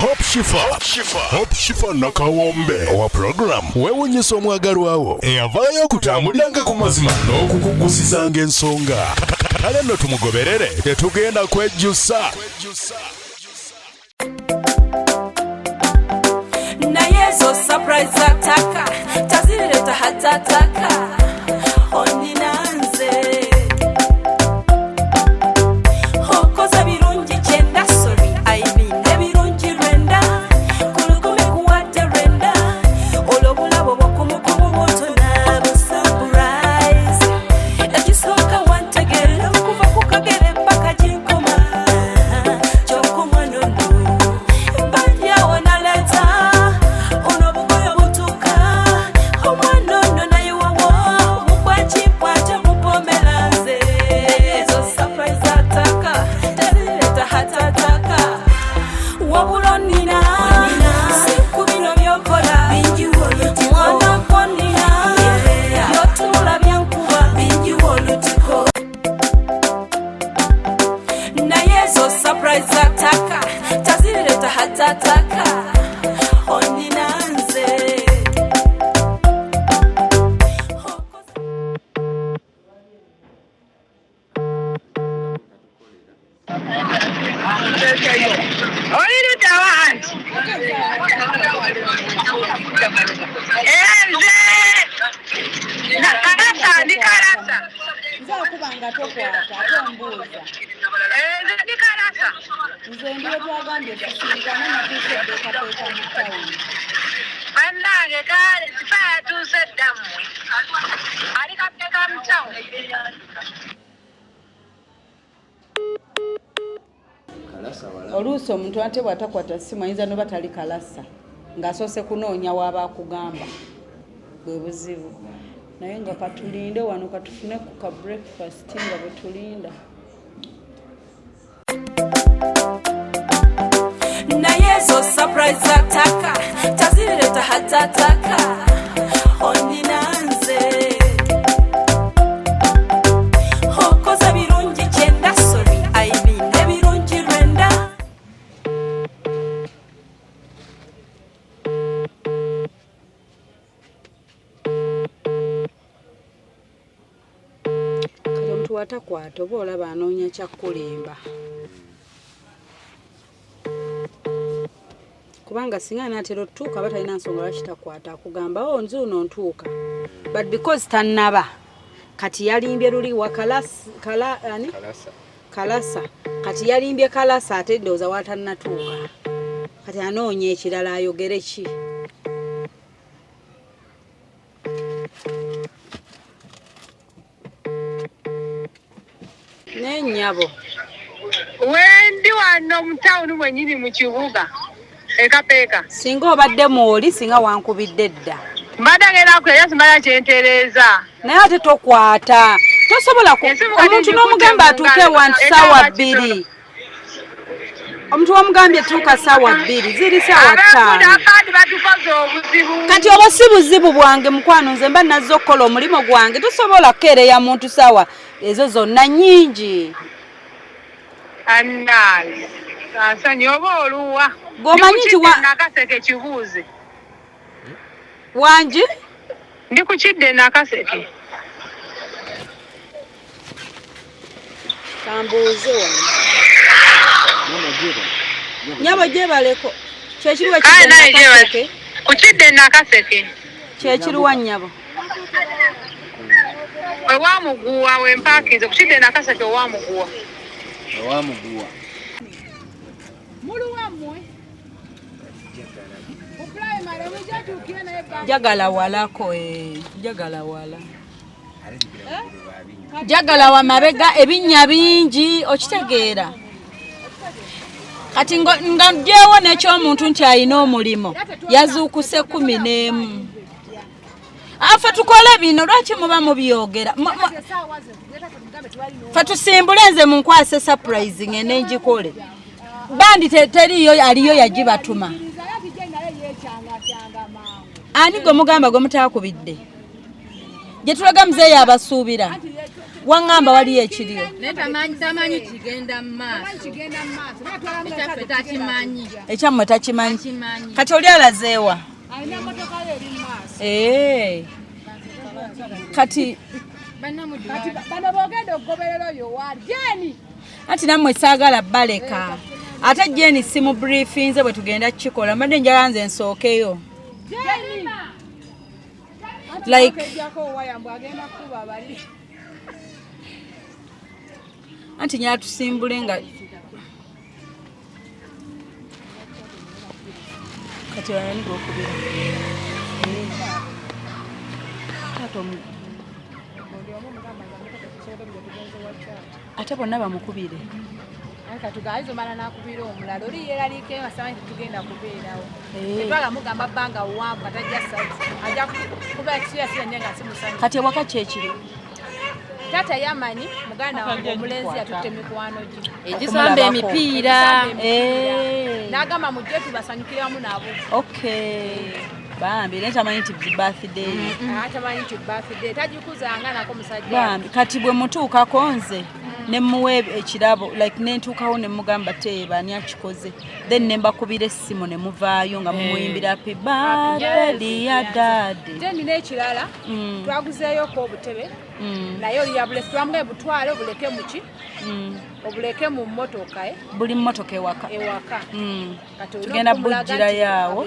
Hope Shifa nakawombe owa program wewunyisa omwagalwawo eyavaayo okutambuliranga ku mazima n'okukugusizanga ensonga kale nno tumugoberere tetugenda kwejjusa naye zo surprise ataka tazileta hatataka oninanze hokoza birungi kyenda sorry I mean ebirungi rwenda kulukumi kuwadde rwenda olobulabo bwokumukumu bwotona bu surprise ekisooka wantegera kuva ku kagere mpaka ginkoma kyokoma nono banyawo naleta onobugoyo butuka omwana ono naye wawo mukwakikwate mupomeranze ezo surprise ataka tazileta hatataka wabula nina siku bino byokola mwana konina yotunula byankuba naye zo surprise ataka tazileta hatataka oninanze Oyiru tawanti. Enze. Nakarasa ndi karasa. Nze okubanga tokwata ate mbuuza. Enze ndi karasa. Nze ndiyo twagambye tusinkane natuuse eddeekateeka mu tawuni. Bannange kale sifa yatuuse ddamu. Ali kateeka mu tawuni. Oluusi omuntu ate bw'atakwata ssimu ayinza noba tali kalasa ng'asoose kunoonya waaba akugamba bwe buzibu naye nga katulinde wano katufune ku ka breakfast nga bwe tulinda naye zo surprise ataka tazileta hatataka oninanze hokoza birungi kyenda sorry I mean ebirungi rwenda kati omuntu watakwata oba olaba anoonya kyakulimba kubanga singa anaatera otutuuka aba talina nsonga lwaki takwata akugamba o nze uno ntuuka but because tannaba kati yalimbye luli wa kalasa kati yalimbye kalasa ate ndowooza watannatuuka kati anoonya ekirala ayogere ki n'ennyabo Wendi wano mu tawuni mwennyini mu kibuga. Ekapeeka. singa obadde mwoli singa wankubidde dda Mbadde ngenda kulya simala kyentereeza. naye ate tokwata tosobola omuntu n'omugamba atuuke wantu ssaawa 2 omuntu wamugambye tuuka ssaawa 2 ziri ssaawa 5 Abandi batukoze obuzibu. kati obwo si buzibu bwange mukwano nze mba nazze okukola omulimu gwange tosobola kukeereya muntu ssaawa ezo zonna nnyingi Annaali. Kansonyi oba oluwa. G'omanyi nti nakaseke kibuuze. wangi Ndikukidde nakaseke. kambuuze wange nyabo gyebaleko kyekiriwa Kale naye kidde Kukidde nakaseke. kyekiriwa nnyabo Ewamuguwa wempakize kukidde nakaseke ewamuguwa. jagala walako jagala wala jagala wa mabega ebinnya bingi okitegeera kati nga gyewo n'ekyomuntu nti alina omulimu yazuukuse 11 afe tukole bino lwaki muba mubyogera fe tusimbule nze munkwase surprise ngene njikole bandi teriyo aliyo yagibatuma ani gwe mugamba gwe mutakubidde gye tulaga muzeeyo abasuubira Wangamba waliyo ekiriyo. Tamanyi kigenda mu maaso. Ekyaffe takimanyi. Ekyammwe takimanyi. Kati oli alazeewa. Alina motoka ye eri mu maaso. Kati bano boogenda okugoberera oyo waali. Jeni! Ati nammwe saagala baleka. Ate Jeni si mu briefing nze bwe tugenda kukikola. Mbadde njala nze nsookeyo. Jeni! Like anti nyala tusimbule nga kati wanani gwokubira ate bonna bamukubire katugayizomala nakubira omulala oli yeralike basamanyi tugenda kubeerawo etwaga mugamba bbanga wanvu katajja ajja kuba ekisiyasiya nyenga simusanyi kati ewaka kyekiri tata yamanyi muganda wange omulenzi yatutte mikwano gye Egisamba emipiira. n'agamba mujje tubasanyukire wamu nabo. Bambi netamanyi nti birthday. Atamanyi nti birthday tagikuzanga nako musajja. Bambi kati bwe mutuukako nze ne muwe ekirabo like nentuukawo ne mugamba teeba ani akikoze then ne mbakubira essimu ne muvaayo nga mumuyimbira happy birthday ya daddy. Then n'ekirala twaguzeeyoko obutebe naye oli yabule twamugee butwale obuleke muki obuleke mu mmotoka buli mmotoka ewaka tugenda bujjira yaawo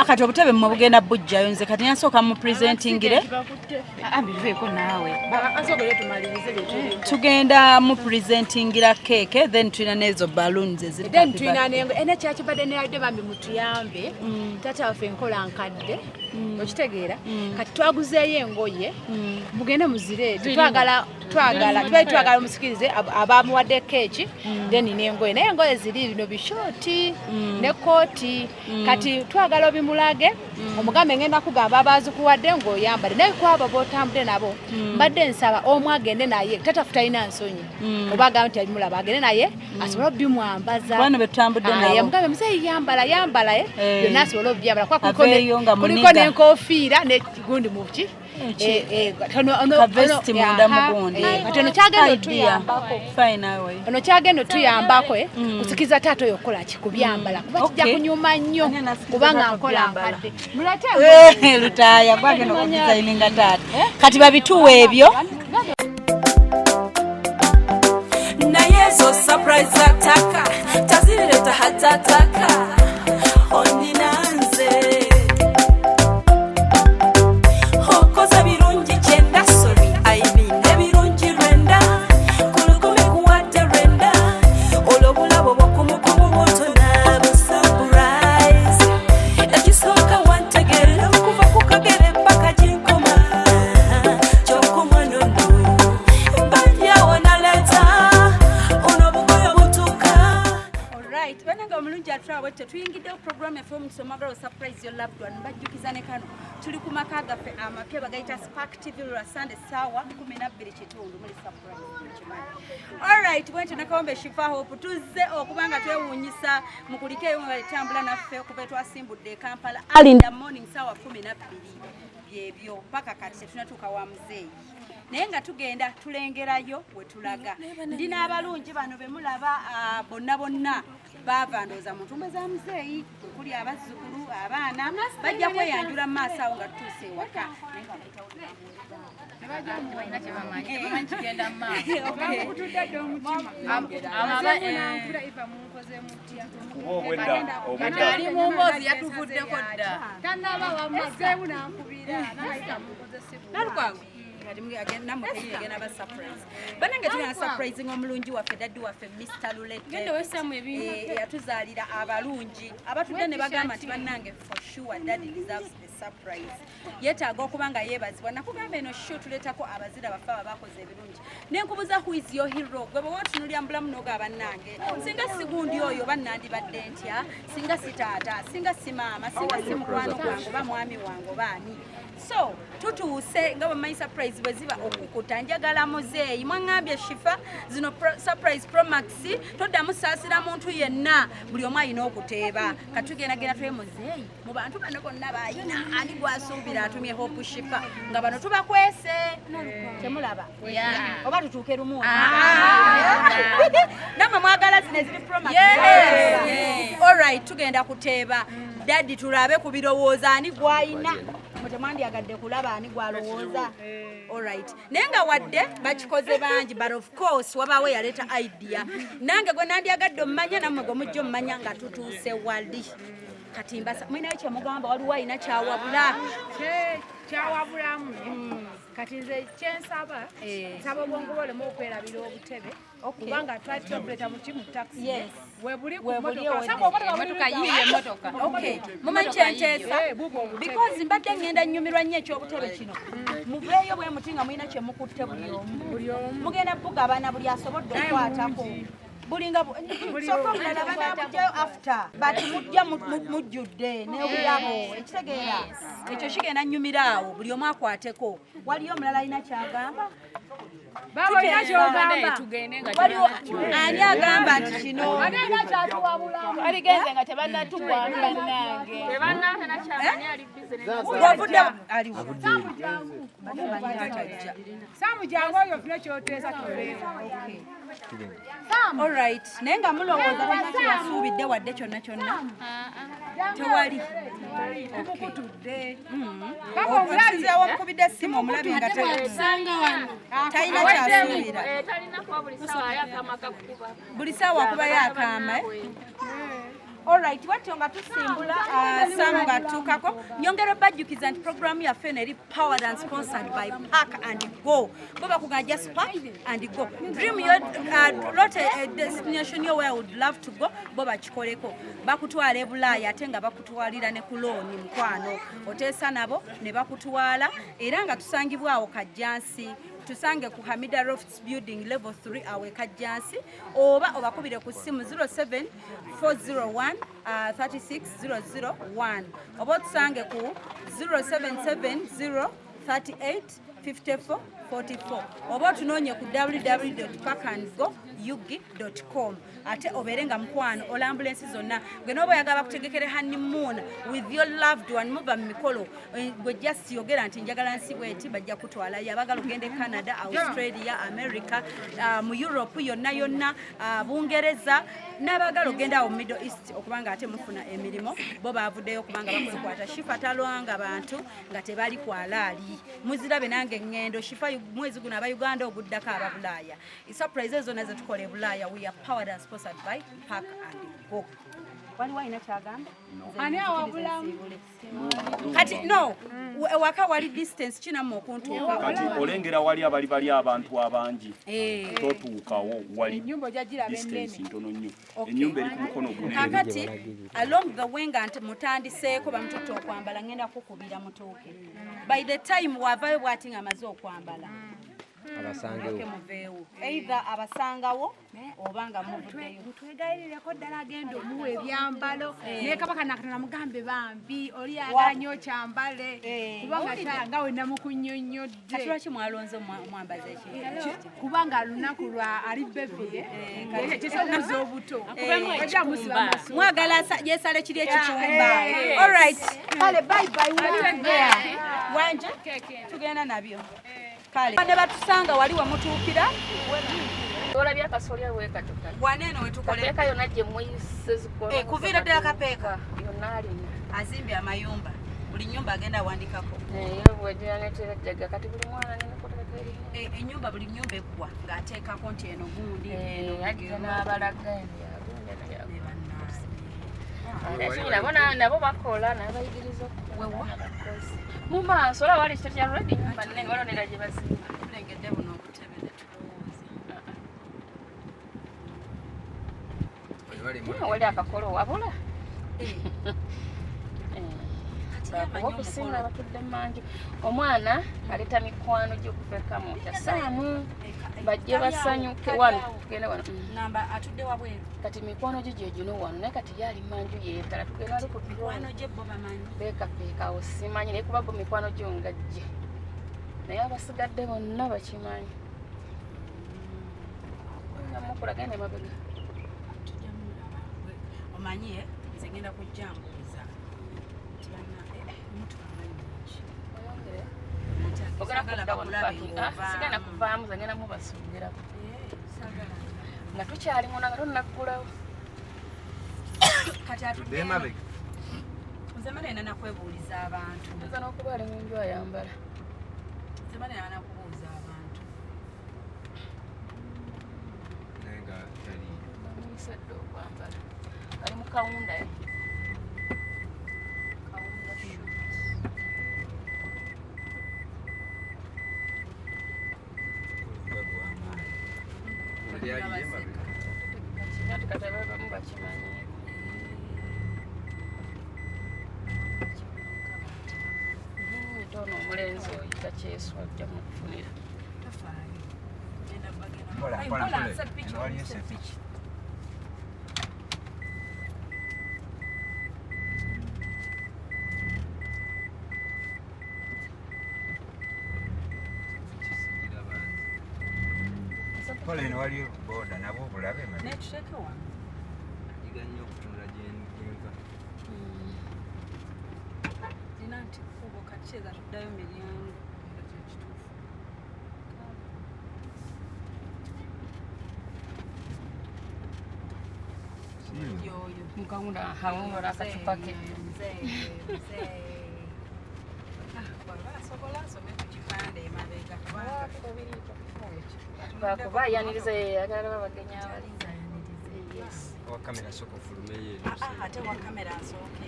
kati obutebe mmwe bugenda bujjayo nze kati nasooka mu presentingire Ambiveeko naawe. asogole tumalirize bye tugenda mu presentingira keke then tulina n'ezo balloons eziri then tulina nengo ene kyakibadde neyadde bambi mutuyambe tata waffe enkola nkadde okitegeera kati twaguzeeyo engoye mugende muzire twagala musikirize abamuwadde keeki then n'engoye naye engoye ziri bino bishoti ne kooti kati twagala obimulage omugambe ngenda kugamba abazikuwadde ng'oyambale naye kwabo b'otambudde nabo mbadde nsaba omu agende naye tatafuta alina nsonyi oba agamba nti alimulaba agende naye asobole obimwambaza bano betutambudde nabo mugambe muzeeyi yambala byonna asobole obyambala kuliko n'enkofiira n'ekigundi mu ki kavesti munda mugundi kati ono kyagenda otuyambako kusikiriza taata oyo okola kikubyambala kuba kijja kunyuma nnyo kubanga nkola nkadde lutaaya gwagenda okudizayininga taata kati babituwa ebyo naye zo surprise ataka tazireta hatataka oninanze hokoza birungi kyenda sorry I mean ebirungi rwenda kulukumi kuwadde rwenda olwobulabo bwokumukumu bwotona bu surprise ekisooka wantegerera okuva ku kagere mpaka ginkoma kyokumwanono bajjawo naleta onobugoyo butuka. Alright, bananga omulungi atulawe tetuyingiddewo program yaffe omusomagalo surprise your loved one mbajjukiza ne kano tuli ku maka gaffe amapya bagayita Spark TV lwa Sunday ssaawa 12 kitundu muli surprise mukimanyi. Alright, bwentyo nakawombe Shifa Hope tuzze okubanga twewuunyisa mukulikeyo mwebatambula naffe okuva twasimbudde e Kampala early in the morning ssaawa 12 byebyo mpaka kati tetunatuuka wa muzeeyi naye nga tugenda tulengerayo we tulaga ndi n'abalungi bano be mulaba bonna baava ndooza mu ntumbwe za muzeeyi okuli abazzukulu abaana bajja kweyanjula mu maaso awo nga tutuuse ewaka Ali mu mboozi yatuvuddeko dda. banange tulina surprising omulungi waffe daddi waffe Mr. Lulette yatuzaalira abalungi abatudde ne bagamba nti bannange for sure daddy deserves the surprise yeetaaga okuba nga yeebazibwa nakugamba eno show tuleetako abazira baffe abakoze ebirungi nenkubuza who is your hero gwe bwe wotunulya mbulamu n'oga bannange singa sigundi oyo bannandibadde ntya singa si taata singa si maama singa si mukwano gwange oba mwami wange oba ani so tutuuse nga bammanyi surprise surprises bwe ziba okukuta njagala muzeeyi mwaŋŋambye Shifa zino surprise Promax toddamu saasira muntu yenna buli omu alina okuteeba katugendagenda twe muzeeyi mu bantu bano bonna baayina ani gwasuubira atumye Hope Shifa nga bano tubakwese temulaba oba tutuuke lumu namwe mwagala zino eziri Promax alright tugenda kuteeba daddy tulabe ku birowooza ani gwayina mutemwandyagadde kulaba ani gwalowooza alright naye nga wadde bakikoze bangi but of course wabaawo yaleeta idea nange gwe nandyagadde omumanya nammwe gwe mujja omumanya nga tutuuse wali kati mbasa mwinayo kyemugamba waliwo alina kyawabula kyawabulamu kati nze kyensaba nsaba obwongo bolemu okwerabira obutebe kubanga twali tuopereta mu kimu taxi webuli ku motoka yiye motoka mumanyi kyenteesa because mbadde ngenda nnyumirwa nnyo ekyobutebe kino muveeyo bwe muti nga mulina kyemukutte buli omu mugenda bugabana buli asobodde okukwatako bulinga soka mulala banabujjayo after but mujja mujjudde n'obulabo ekitegeera ekyo kigenda nnyumira awo buli omu akwateko waliyo omulala alina kyagamba waliwo ani agamba nti kino aligenze nga tebannatugwanga nange bwovudde aliwo samujanga oyo funa kyoteesa tubeera alright naye nga mulowooza talina kyeyasuubidde wadde kyonna kyonna tewali okusinzira wamukubidde essimu omulabi nga talina kyasuubira buli saawa akubayo akaama alright watyo nga tusimbula samu nga tutukako nyongera bajjukiza nti programu yaffe eno eri powered and sponsored by Park and Go bo bakugana just park and go dream your lot a destination where would love to go bo bakikoleko bakutwala ebulaaya ate nga bakutwalira ne kulooni mukwano oteesa nabo ne bakutwala era nga tusangibwawo Kajjansi tusange ku Hamida Lofts Building level 3 awe Kajjansi oba obakubire ku simu 07401 36001 oba tusange ku 0770 38 54 44 oba tunoonye ku www.parkandgoyugi.com ate oberenga mukwano olambulensi zonna gwe n'oba oyagala bakutegekere honeymoon with your loved one muba mu mikolo gwe just yogera nti njagala nsi bweti bajja kutwalayo abagala ogende Canada, Australia, America, mu Europe yonna Bungereza n'abagala ogenda awo Middle East okubanga ate mufuna emirimu bo baavuddeyo kubanga bakuzikwata Shifa talwanga abantu nga tebali kwalaali muzirabe nange ngendo Shifa mwezi guno abayuganda oguddako ababulaaya surprise zonna zetukola e Bulaaya we are powered and sponsored by Park and Go waliwo alina kyagamba ani awabulamu kati no waka wali distance kinamu okuntuuka kati olengera wali abali abantu abangi totuukawo wali ennyumba ojagiraba distance ntono nnyo ennyumba eri ku mukono guno kakati along the way nga mutandiseeko bamututte okwambala ngenda kukubira mutuuke by the time wavayo bwati nga amaze okwambala muveewo either abasangawo oba nga muvuddeyo mutwegayirireko ddala agenda omuwa ebyambalo naye kabaka nakatona mugambe bambi oli ayagala nnyo kyambale kubanga nga we namukunnyonnyodde lwaki mwalonze mwambaza ekintu kubanga lunaku lwa ali bebiye kisomuza obuto mwagala yesale kiri ekikumba alright kale bye wanje tugenda nabyo kale ne batusanga wali wamutuukira olabye akasolya wekatoka waneno wetukoleka kapeeka yonna gye muyise zikola kuviira ddala kapeeka yonna alina azimbye amayumba buli nyumba agenda awandikako bwegiraneterajaga kati buli mwana nenekoteeka enyumba buli nyumba eggwa ng'ateekako nti eno gundi ajja n'abalaga endyago nabo bakola nabayigiriza okukola mu maaso olaba wali kito kya redi nyumba nnenge walonera gye bazimba tulengedde buno obutebe wali akakolo wabula bakuba okusinga abatudde mangi omwana aleta mikwano gyokuveka mu tasaamu bajje basanyuke wano tugende wano namba atudde wabweru kati mikwano gye gyegino wano naye kati yali manju yeetala tugenda ali ku mikwano gye bo bamanyi beekapeeka awo simanyi naye kuba bo mikwano gyo nga gye naye abasigadde bonna bakimanyi namukulagenda emabega omanye nze ngenda kujja mbuuza sigenda kuvaamu zengenda mubasuubirako nga tukyali muna nga tonnaggulawo kati atudde nze manena nakwebuuliza abantu nza n'okuba ali mu nju ayambala nze manena nakubuuza abantu muyisedde okwambala ali mu kawunda ye katabamu bakimanyi tono omulenzi oyo takyeswa ajja mukufunira Pole eno waliyo boda nabo obulabe netuteeke wano iganya okutunula gyenva nina nti kubo kakikyeza tuddayo miryango yoyo mukawunda hawungola akacupa ke bwaba asobola asome ku kipande emabega bakuba ayaniriza yeyagala babagenyi abali wakamera soko fulumeyo ate wa kamera asooke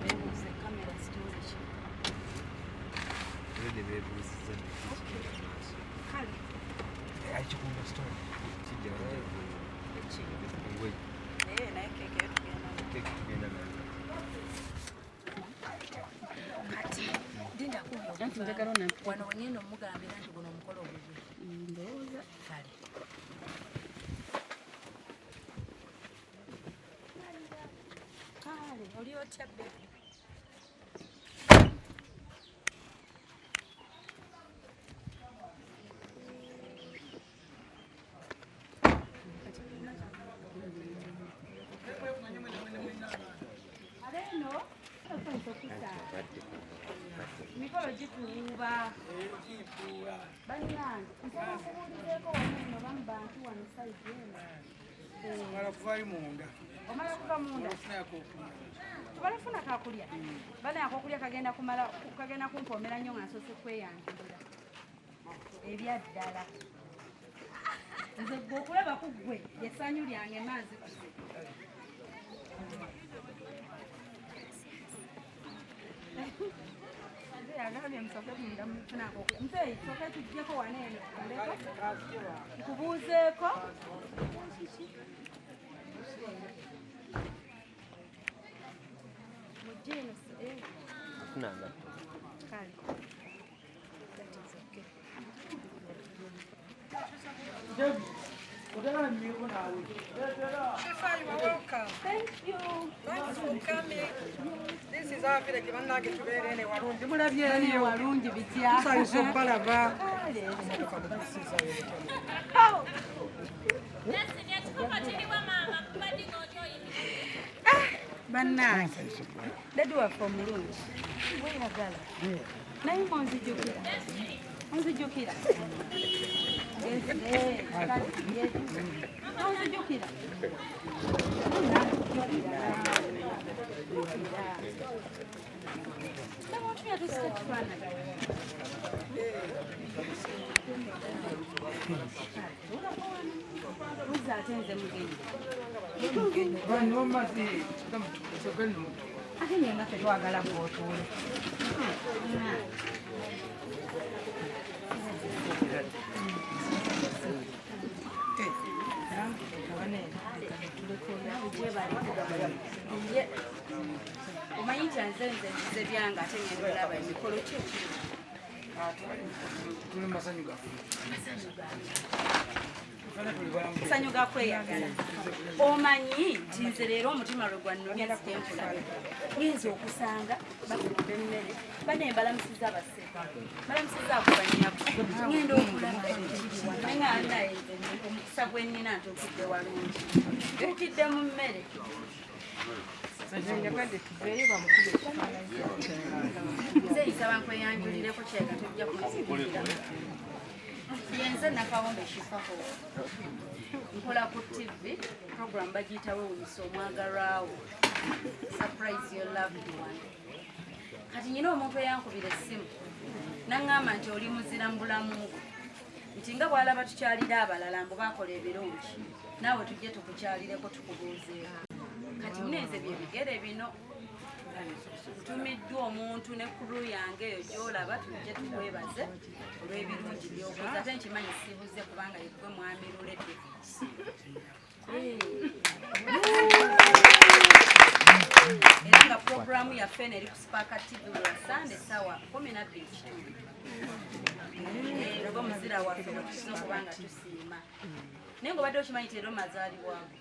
bebuuze kamera situzi ki ede bebuuziza kale alikikumba story kijja naye keeke tugenda tugenda nayo anti njagala wano wengenda omugambira nti guno omukolo ogugwe ndowooza kale kale oli otya bebi mikolo gikuuba bannange nsabakubuulireko wano bamu bantu wano saidi eno omala kuvayo munda omala kuva munda tubalafuna kakulya bana akokulya kagenda kumpoomera nnyo nga nsoose kweyanjulira ebyaddala nze gwe okulaba ku ggwe essanyu lyange maazi kuse agambye musooke munda mufunako nzeyi sooke tujjeko wano eno nkubuuzeeko mujjeeno afunanga kale Thank you. Thanks for coming. This is our village. Bannange tubeera ene walungi mulabye Ene eriyo walungi bitya tusanyusa okubalaba bannange dadi waffe omulungi weyagala naye onzijukira onzijukira uza ate nze mugenyi ate nyenga tetwagala bwotuule omanyi nti nze nze byange ate ngenda olaba emikolo ki tuli masanyu gaffe sanyu ga kweyagala omanyi nti nze leero omutima lwe gwannumya nzitempula ngenza okusanga batunda emmere bane balamusiza abaseka balamusiza akubanyako ngenda okulaba neŋanaye omukisa gwennina ntuukidde walungi tukidde mu mmere nze nsaba nkweyanjulireko kyega tojja kunzikirira yenze nakawombe ekifako nkola ku TV program bagiyita weewunyisa omwagalwawo surprise your loved one kati nyina omuntu eyankubira essimu naŋŋamba nti oli muzira mu bulamu nti nga bw'alaba tukyalira abalala mbu bakola ebirungi naawe tujje tukukyalireko tukubuuzeeko kati munenze bye bigere bino ntumiddwa omuntu ne kulu yange eyo gy'olaba tujje tukwebaze olw'ebirungi byokoze ate nkimanyi siibuze kubanga yegwe mwami luledde era nga puroguramu yaffe eri ku Spark TV lwa Sande essaawa 12 lwe muzira waffe wetusobola okuba nga tusiima naye ng'obadde okimanyi teero mazaalibwago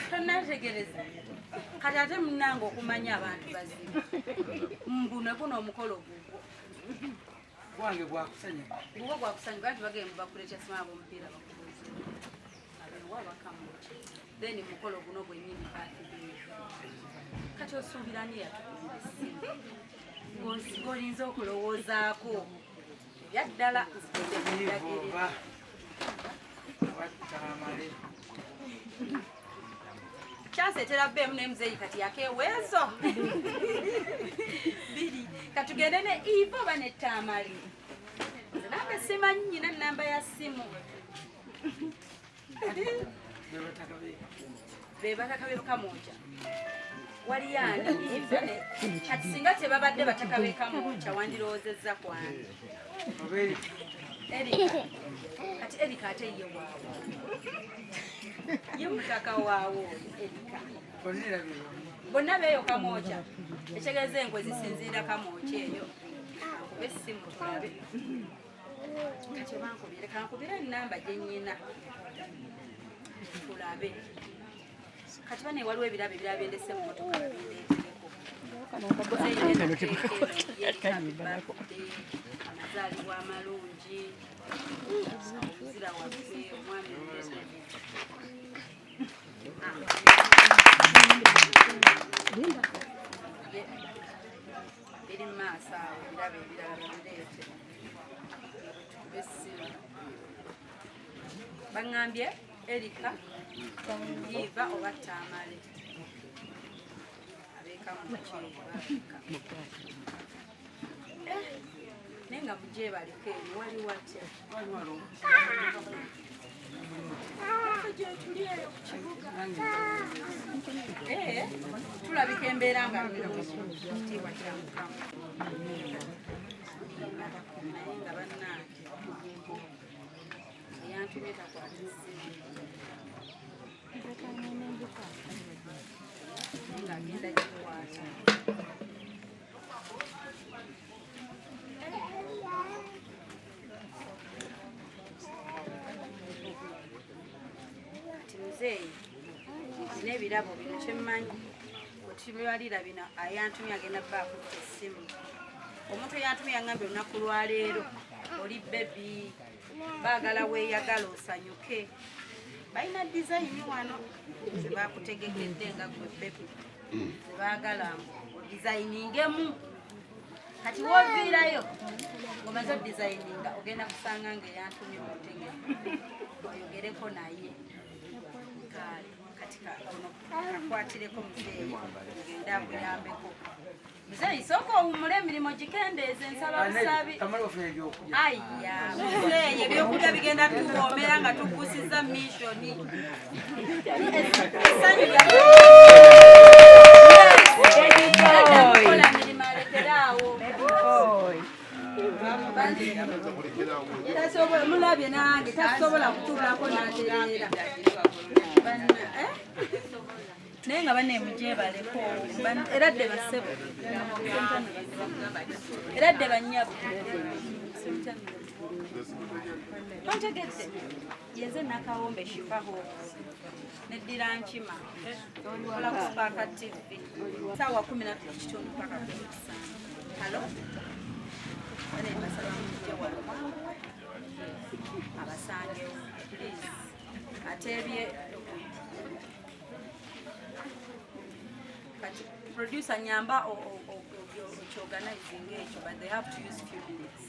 tonategereza kati ate munange okumanya abantu bazibu mbune guno omukolo gugwo gwange gwakusanya gugwo gwakusanyuka nti bagenda bakuletya simaba omupiira bakubuuza abewa bakamuki then mukolo guno gwennyini baatibee kati osuubirani yatukuira essimu ng'olinza okulowoozaako yaddala nzigende kyanseetera bbeemu nemuzeeyi kati yakeeweezo biri katugende ne Eva oba ne Tamali nange simanyi nyina nnamba ya ssimu be bataka b'ekamoja wali yani kati singa tebabadde bataka b'ekamoja wandirowoozezza kwange Erika kati Erika ate ye waawo ye mutaka waawo Erika bonna beeyo kamoja ekitegeeza enkwe zisinziira kamoja eyo akube essimu tulabe kati bankubire kankubire ennamba gye nnyina tulabe kati bane waliwo ebirabo ebiraba endese mu motoka bindeetereko amazaalibwa amalungi omuzira waffe omwami biri mu maaso awo ebirabo ebirala bireete essimu baŋŋambye Erika Eva oba Tamale abeeka mu mukyeba naye nga mugyebaleko eri wali watya gyetuli eyo ku kibuga tulabika embeera nga kitiibwa kya Mukama naye nga bannange eyantumye takwata essimu nga agenda gikwata kati muzeeyi n'ebirabo bino kyemmanyi wetubibalira bino ayantumye agenda baakutta essimu omuntu eyantumye yaŋŋambye olunaku lwaleero oli bebi baagala weeyagala osanyuke balina dizayini wano zebakutegekedde nga gwe bebi zebaagala odizayiningemu kati woviirayo ng'omaze odizayininga ogenda kusanga nga eyantumye mutege oyogereko naye kale kati ono akwatireko muzeeyi ogenda akuyambeko muzeeyi sooka owummule emirimu gikendeeze nsaba busabi aya muzeeyi ebyokulya bigenda tuwoomera nga tukuusiza mishoni essanyu lyakola mirimu alekeraawo mulabye nange tasobola kutuulako n'atereera naye nga banemujebaleko era dde basebo era dde banyabu Tontegedde yenze nakawombe shifaho neddira nkima ola ku Spark TV sawa 10 mpaka 5. Halo ane masalamu jawalo abasange please atebye kati producer nyamba to organizing it, but they have to use few minutes.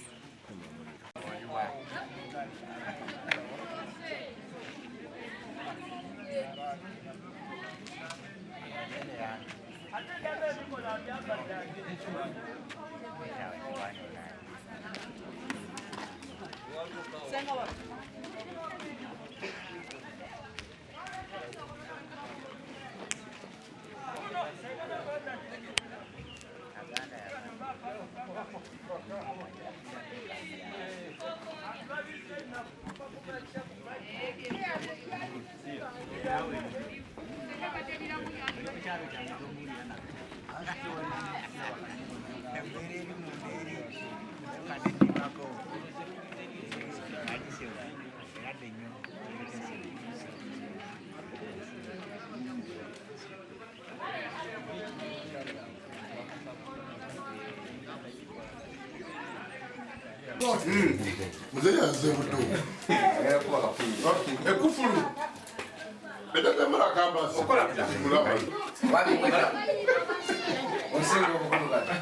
Mzee azebuto. Ekufulu. Bedaka mara kamba. Okola pita. Mulaba. Wali kwenda. Onsengo kokuluka.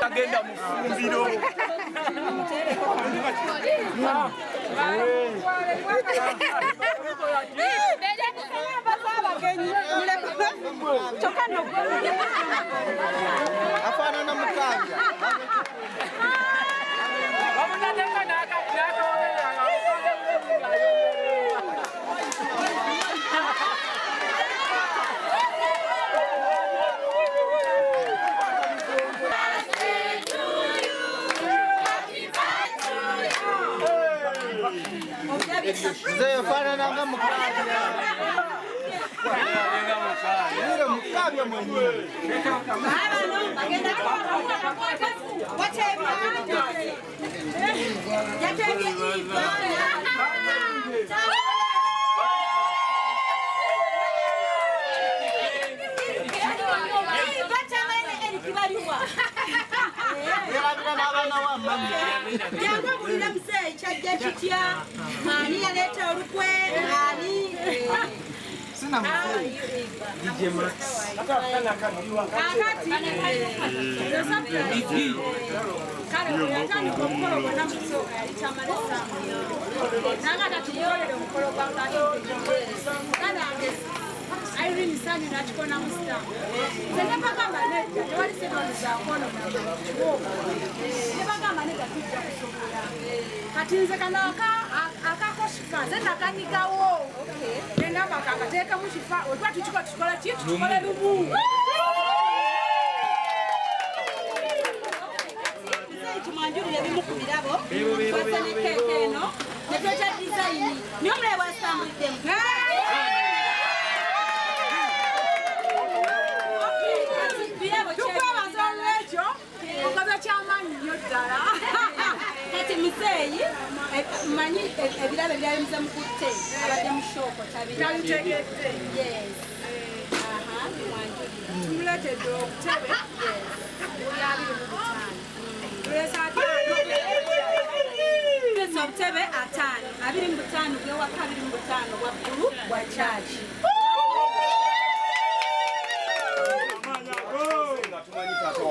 Agenda mufumbiro. Afana na mukanja. Zee fana nanga mukanja. Ngira mukabya mwenyewe. Jango mulina mzee chajja kitya ani yaleta olukwe ani Sina mzee DJ Max akati kale yatani kokolo bwana msoka yalichamalesa nanga tatiyolele mukolo kwanga kana angesi Irene Sani nachikona musta zene bagamba nedda tewali sema za kono ne bagamba nedda tujja kusobola kati nze kana akakoshifa zena kanikawo nenda bakakateeka mu kifa otwa tukikola ki tukikola lumu tumanjulire bimu ku birabo twasane keke eno ne twekya design niyo muleba asambulidde kati muzeeyi manyi ebirabo ebyalimuze mukutte abadde mushoko tabitegedde tumuletedde okutebe tulesa obutebe 5 25 gwewaka 25 waggulu bwa chaji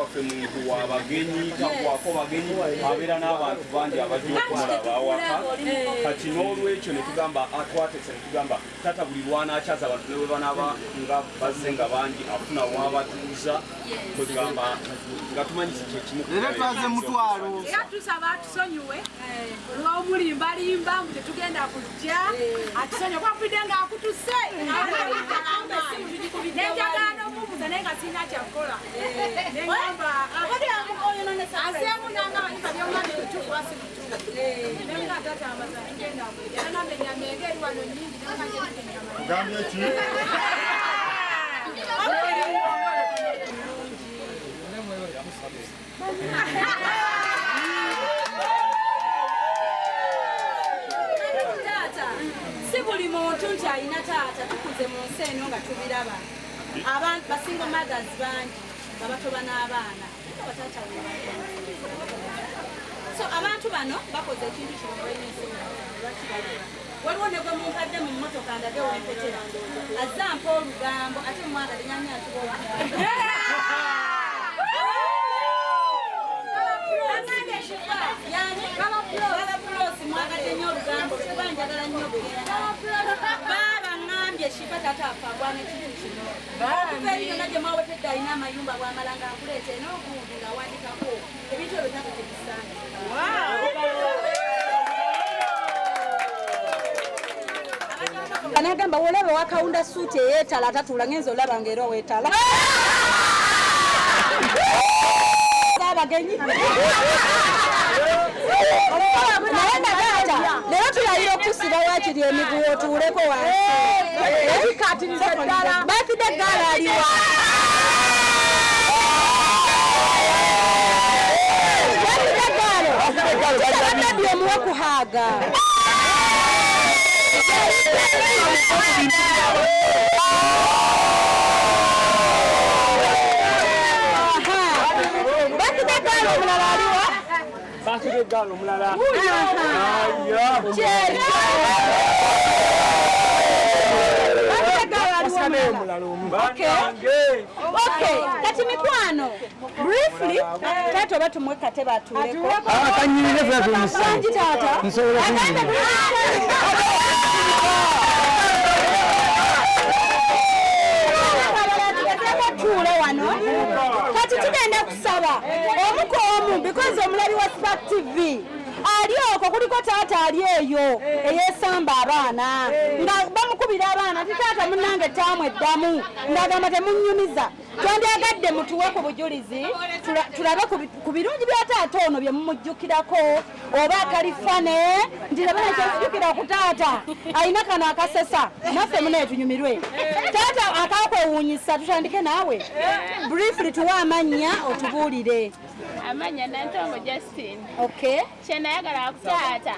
waffe muntu w'abagenyi takwako bagenyi abeera n'abantu bangi abajja okumulaba awaka kati n'olwekyo ne tugamba atwatese ne tugamba tata buli lwanaakyaza abantu ne bwe banaaba nga bazze nga bangi afuna wabatuuza kwegamba nga tumanyisa kyekimu era twaze mutwalo era tusaba tusonyiwe olw'omulimbalimba mbu tetugenda kujja atusonyiwe kwakubidde ng'akutuse nenjagala n'omubuuza naye nga sirina kyakukola negamba aseemu nanga banyika byomwana ebituufu basi bituufu naye nga tatamaza tugenda kujja era namenya mege eri wano nyingi Gambye ki? Si buli muntu nti alina taata tukuze mu nsi eno nga tubiraba abantu basinga mothers bangi nga batoba n'abaana bataata so abantu bano bakoze ekintu kino waliwo ne gwe mumpadde mu mmotoka ndage wempetera azampa olugambo ate mwana linyamya ntuba mwagadde nnyo olugambo kuba njagala nnyo baaba ŋŋambye shifa tatafa agwana ekintu kino okuva eri yonna gye mwawetedde alina amayumba bwamala nga nkuleeta n'ogundi ng'awandikako ebintu ebyo tata tebisaana kanagamba wolaba wakawunda suuti eyeetala atatuula ngenza olaba ngaera weetala abagenyi naye nagaata leero tulayira okusiba wakiri emiguwa otuuleko wansi batidde eggaala aliwa batidde eggaalo kitabadde omuwe kuhaaga batidde eggaalo omulala aliwa batidde eggaalo omulala kati mikwano briefly taata oba tumwe katebe atuuleko taata tuule wano kati tugenda kusaba omuko omu because omulabi wa Spark TV ali okwo kuliko taata ali eyo eyesamba abaana nga bamukubira abaana ti taata munnange taamu eddamu ng'agamba temunnyumiza twandyagadde mutuwe ku bujulizi tulabe ku birungi bya taata ono bye mumujjukirako oba akalifane nti labana kyesijjukira ku taata alina kano akasesa naffe muneetunyumirwe taata akakwewuunyisa tutandike naawe briefly tuwe amannya otubuulire amanya Nantongo Justin. Okay. Kyenayagala kutaata.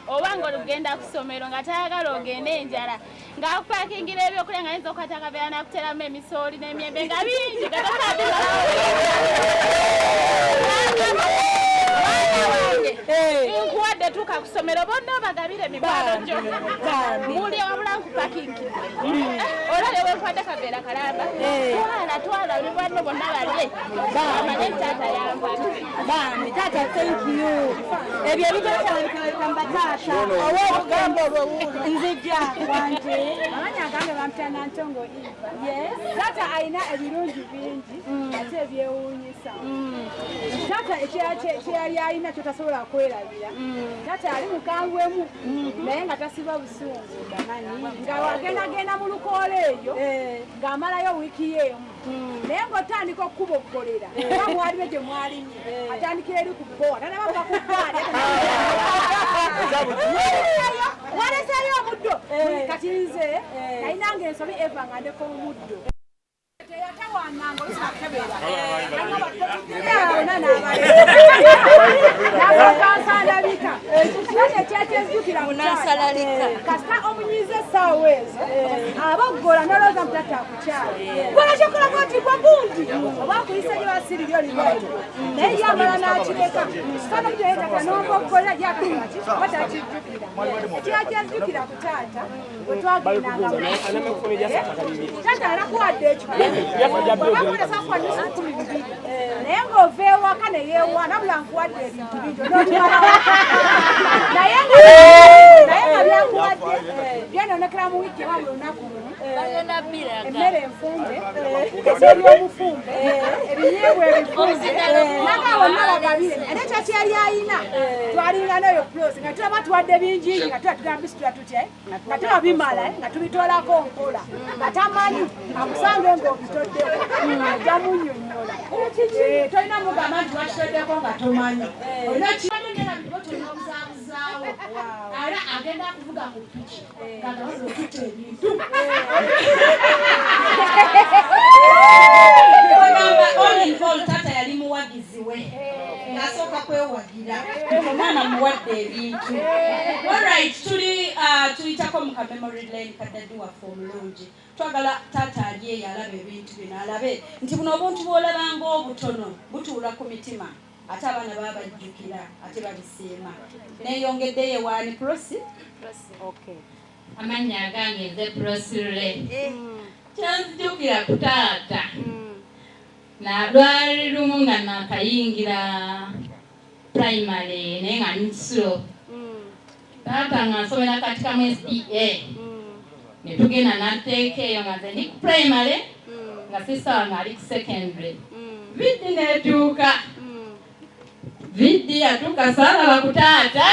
Oba ng'olugenda ku ssomero nga tayagala ogende enjala. Ng'akupakingira ebyokulya nga ayinza okukwata akaveera n'akuteramu emisooli n'emiyembe nga bingi nga tosaatira. Nkuwadde tuuka ku ssomero bonna obagabire emikwano gyo. Muli wabula nkupakingire. Olale wenkwadde akaveera kalamba. Twala olubwanno bonna balye. Amanye taata yamba. Bambi taata thank you. Ebyo ebitotandika mbatata oba obugambo obwowuuli nzijja wanje amanya agambe bampita Nantongo Eva. Yes. Taata alina ebirungi bingi ate ebyewuunyisa. Taata ekyeyali alina kyotasobola kwerabira. Taata ali mukambwemu naye nga tasiba busungu bamanyi nga wagendagenda mu lukoola eyo ng'amalayo wiiki y'emu naye ng'otandika okukuboggolera oba mwalimu gye mwalimye atandikira eri ku bbowa tanabava ku bbaali waleseeyo omuddo kati nze nalinanga ensobi Eva nga ndeka omuddo teyatawananga olusakebeera n'abakansandabika kasita omunyize essaawa ezo abagola noloza mutata akukyala gwolakyokola koti gwa gundi oba akuyise gye basiri lyo libaito naye yamala n'akireka kana muteyetaka n'obogola yakumaki batakijjukira ekyakyajjukira ku taata bwe twagendanga taata alakuwadde ekikubabakolesa kumi bibiri naye ng'ova ewaka ne yeewaana bula nkuwadde ebintu bito naye nga byakuwadde byenonekera mu wiki eba mu lunaku lumu emmere enfumbe eby'obufumbe ebinyeebwa ebifumbe naga wonna bagabire ate kyakyali ayina twalinga n'eyo plosi nga tulaba tuwadde bingingi nga tuba tugambisitula tutya nga tuba bimala nga tubitoolako mpola nga tamanyi akusange ng'obitoddeko ajja munnyonnyola tolina mugamba nti wakitoddeko nga tomanyi era agenda kuvuga ku piki ngagawazotuta ebintu taata yali muwagizi we ng'asooka kwewagira omwana muwadde ebintu. Alright, tuyitako mu kamemory lane kadaddi waffe omulungi twagala taata ali eyo alaba ebintu bino alabe nti buno obuntu bw'olabanga obutono butuula ku mitima ate abaana baba bajjukira ate babisiima. Neeyongeddeyo waani Prosi? Okay. Amannya agange nze Prosire. Kyanzijukira ku taata. Lwali lumu nga nakayingira primary naye nga Nsulo. Taata nga nsomera katika mu SDA. Ne tugenda n'ateeka eyo nga nze ndi ku primary nga sista wange ali ku secondary. Viddi n'etuuka. Viddi atuuka saalaba ku taata.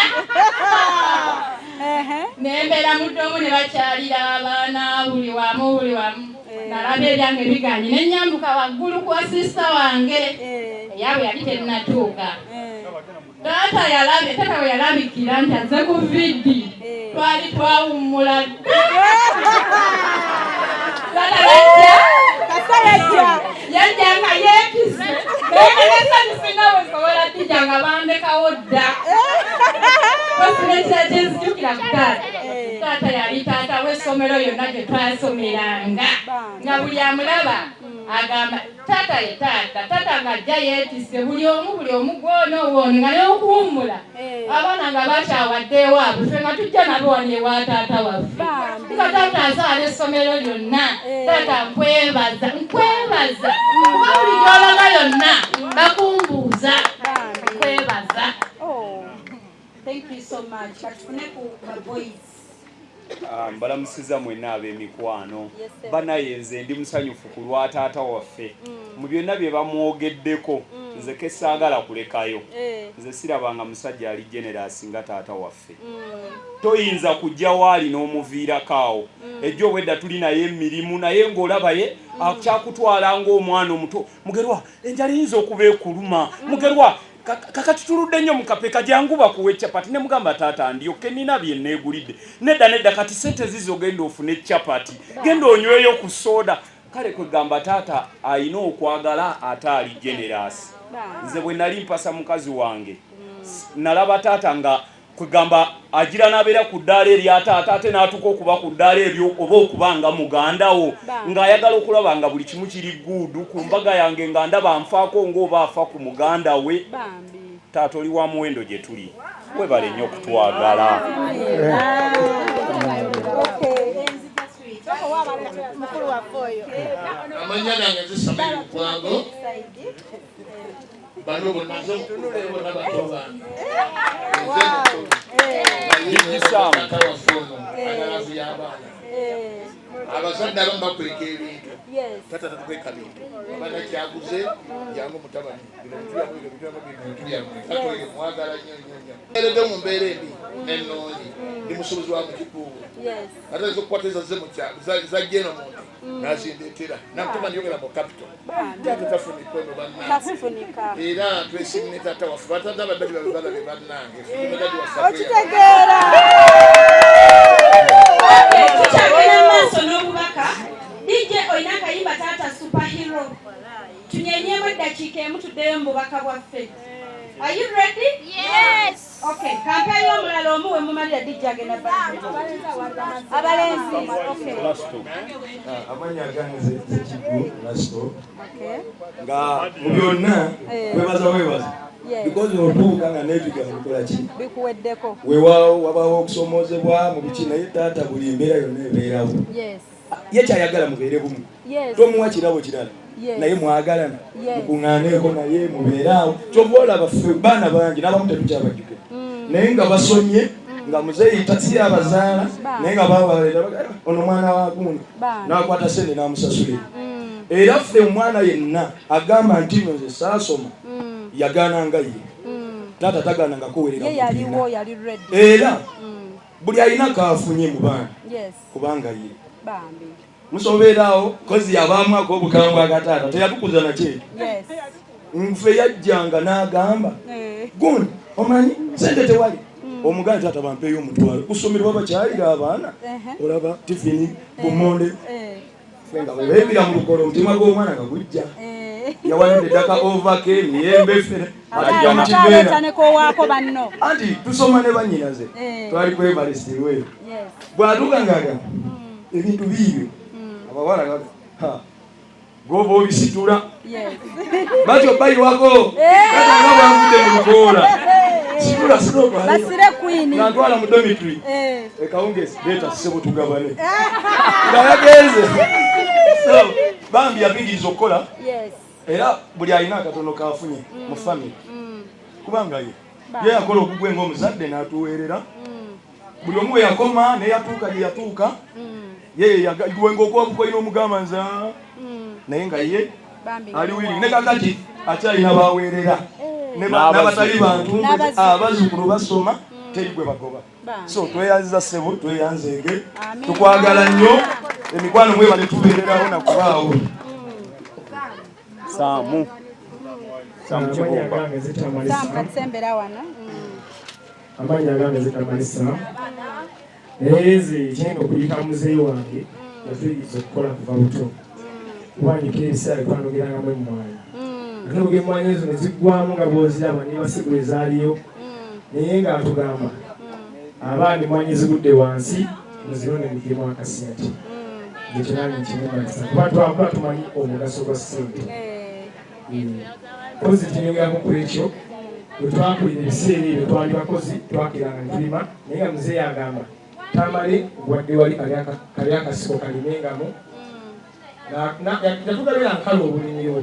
Nembera muddomu ne bakyalira abaana buli wamu. Nalaba ebyange biganye nenyambuka waggulu kwa sista wange eyaabwe yali tennatuuka. Taata we yalabikira nti azze ku viddi twali twawummula yajja nga yeekize enesanyusinga bwe sobola tijja nga bandekawo dda osinekyakyenzijukira ku taata. Taata yali taata w'essomero yonna gye twasomeranga nga buli amulaba agamba taata ye taata ng'ajja yeetisse buli omu gwono nga n'okuwummula abaana nga bakyawadde ewaabwe ffe nga tujja nabo wano ewa taata waffe nga taata azaala essomero lyonna. Taata nkwebaza kuba buli gy'olaba yonna bakumbuuza nkwebaza. Thank you so much. Katufune ku boys. Mbalamusiza mwenna ab'emikwano banaye nze ndi musanyufu ku lwa taata waffe mu byonna bye bamwogeddeko nze kesaagala kulekayo. Nze sirabanga musajja ali generous nga taata waffe. Toyinza kujja waali n'omuviirako awo ejjo obwedda tuli naye emirimu naye ng'olabaye akyakutwala ng'omwana omuto. Mugerwa enjala yinza okuba ekuluma. Mugerwa kakati tuludde nnyo mu kapeka jangu bakuwa echapati ne mugamba taata ndyoke nina bye neegulidde. Nedda kati sente zizo genda ofune echapati genda onyweyo ku soda. Kale kwegamba taata ayina okwagala ate ali generous. Nze bwe nali mpasa mukazi wange nalaba taata nga kwegamba agira nabeera ku ddaala erya taata ate n'atuuka okuba ku ddaala eryo oba okubanga mugandawo ng'ayagala okulaba nga buli kimu kiri guudu ku mbaga yange nga ndaba nfaako ng'oba afa ku muganda we. Taata oli wa muwendo gye tuli webale nnyo okutwagala. Amanya gange zisabira mukwango bano bonazo bona bato bange abazadde abamu bakweka ebintu tata tatukweka bintu abana kyaguze yangu mutabani mwagala nnyo erege mu mbeera embi ennonyi ndi musobozi wa mukikuubu ate ezokukwata za jeno muntu nazindeetera namutuma niyogera mu capital tata tafunika ono bannange era twesimine tata waffe batata abaddaji babe balabe bannange okitegeera tukyagenda maaso n'obubaka DJ olina akayimba taata superhero tunyenyemu eddakiika emu tuddeyo mu bubaka bwaffe. Are you ready? Yes. Okay, kampeyo omulala omuwe mumalira dijja agenda abalenzi. Amanya ganze Kigu Lasto. Nga mu byonna webaza. Because otuuka nga neetuga mukola ki? Bikuweddeko. Weewaawo wabaawo okusomoozebwa mu biki naye taata buli mbeera yonna ebeerawo. Ye kyayagala mubeere bumu. Tomuwa kirabo kirala. Naye mwagalana. Mukuŋŋaaneeko naye mubeeraawo. Kyova olaba ffe baana bangi n'abamu tetukyabajjukira. Naye nga basomye nga muzeeyi si abazaala naye nga babalera ono mwana wa gundi n'akwata sente n'amusasulira. Era ffe omwana yenna agamba nti nze saasoma yagaananga ye. Taata tagaananga kuweerera era buli alina kaafunye mu baana kubanga ye musoberaawo kozi yabaamu ak'obukambwe akataata teyatukuza nakyetu. Nfe yajjanga n'agamba gundi omanyi sente tewali omuganda taata bampeeyo omutwalo kusomera babakyalira abaana olaba tifini bumonde nga bebeebira mu lukolo omutima gw'omwana nga gujja yawanidde eddaka ovako emiyembe ffe ajja mu kibeera anti tusoma ne bannyinaze twali kwebalesirweyo bw'atuuka ng'agamba ebintu biibyo abawala goba obisitula batyo bayiwako katanga bwavudde mu lukoola situla nantwala mu domitry ekawungezi leeta sisebo tugabane nga yagenze so bambi yabingiriza okukola era buli alina akatono kafunye mu family kubanga ye yakola okugwe ng'omuzadde n'atuweerera buli omu we yakoma neyatuuka gye yatuuka ye yagwenga okuba bukoyina omugamba nza naye nga ye ali wiri ne kakati akyalina baweerera n'abatali bantu abazzukulu basoma teri gwe bagoba. So tweyanziza ssebo tweyanzenge tukwagala nnyo emikwano mwebale tubeererawo nakubaawo Samu amanya gange zitamalisa ezi kyenda okuyita muzeeyi wange yatuyigiza okukola kuva buto kuwanyika ebiseera twanogerangamu emmwanyi ate oga emmwanyi ezo ne ziggwamu nga bw'oziraba ne basigula ezaaliyo naye ng'atugamba abaana emmwanyi zigudde wansi muzirone mugiremu akasente ekyo nange nkimumalisa kuba twakuba tumanyi omugaso gwa ssente kozi kinyongeraku ku ekyo bwe twakulira ebiseera ebyo twali bakozi twakiranga ne tulima naye nga muzeeyi agamba tamale wadde wali kali akasiko kalimengamu yatugabira nkalo obulimiro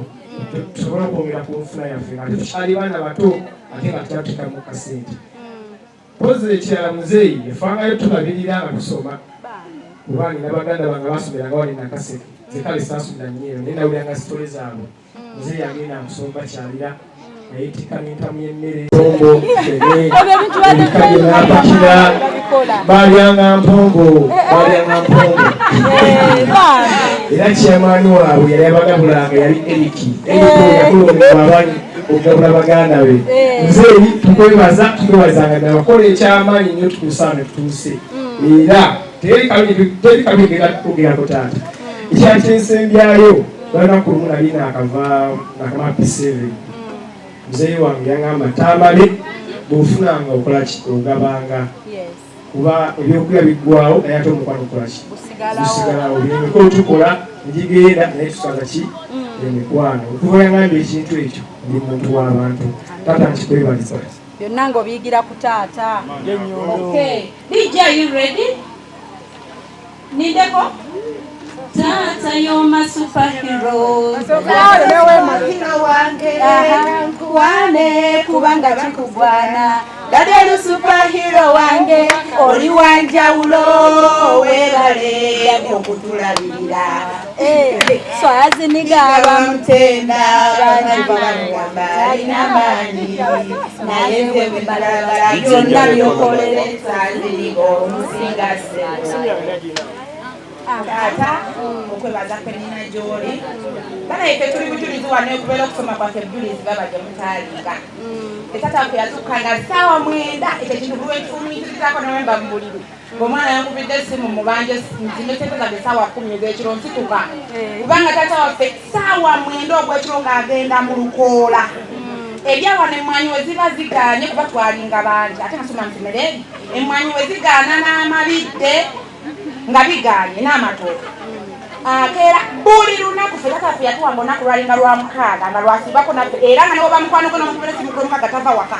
tusobola okwongera ku nfuna yaffe nga tukyali baana bato ate nga tutatekamu kasente pozi ekirala muzeeyi yafangayo tulabirira nga tusoma kuba nina baganda bange basomeranga wali nakaseke zekale saasubira nnyo naye nawuliranga sitole zaabwe muzeeyi agenda amusomba kyalira nayetikamentamya emmere mpongo ebikabyo n'apakira balyanga mpongo era kyamaani waabwe yali abagabulanga yali eriki yakulondebwa abaani okugabula baganda be muzeeyi tukwebazanga nabakola ekyamaanyi nnyo tutuusa ne tutuuse era teri kabigera kugerako taata ekyali kyensembyayo banaku lumu nali nakamapiseve muzeeyi wange yaŋŋamba tamale bw'ofunanga okolaki ogabanga kuba ebyokulya biggwawo naye ate omukwano okolaki gusigalawo byemikolo tukola negigenda naye tusaza ki emikwano okuba yaŋŋamba ekintu ekyo ndi muntu w'abantu taata nkikwebaliza byonna ng'obiyigira ku taata. DJ, are you ready? Nindeko? Tata, you're my superhero. Superhero wange nkuwane kubanga kikugwana. Daddy superhero wange oli wanjawulo weebale okutulabirira. So aziniga abamutenda banjibagamba alina maanyi naye nze bwe balagala byonna byokolereza zirigo omusinga ata okwebaza kwenina gy'oli bana ife tuli bujulizi wano okubeera okusoma kwaffe bujulizi baba gye mutaalinga etata waffe yazukkanga ssaawa 9 ekyo kintu buli wekifumiitirizaako nowemba mu buliri ng'omwana yankubidde essimu mubanje nzimetetezaga essaawa 10 ez'ekiro nsituka kubanga tata waffe ssaawa 9 ogw'ekiro ng'agenda mu lukoola ebyawana emmwanyi we ziba zigaanye kuba twalinga bangi ate nasoma nsomereri emmwanyi we zigaana n'amabidde nga bigaanye n'amatooke akeera buli lunaku ffe tataffe yatuwanga olunaku lwalinga lwa mukaaga nga lwasibako naffe era nga newoba mukwano gwe n'omukuberesi mukulu omukaaga tava waka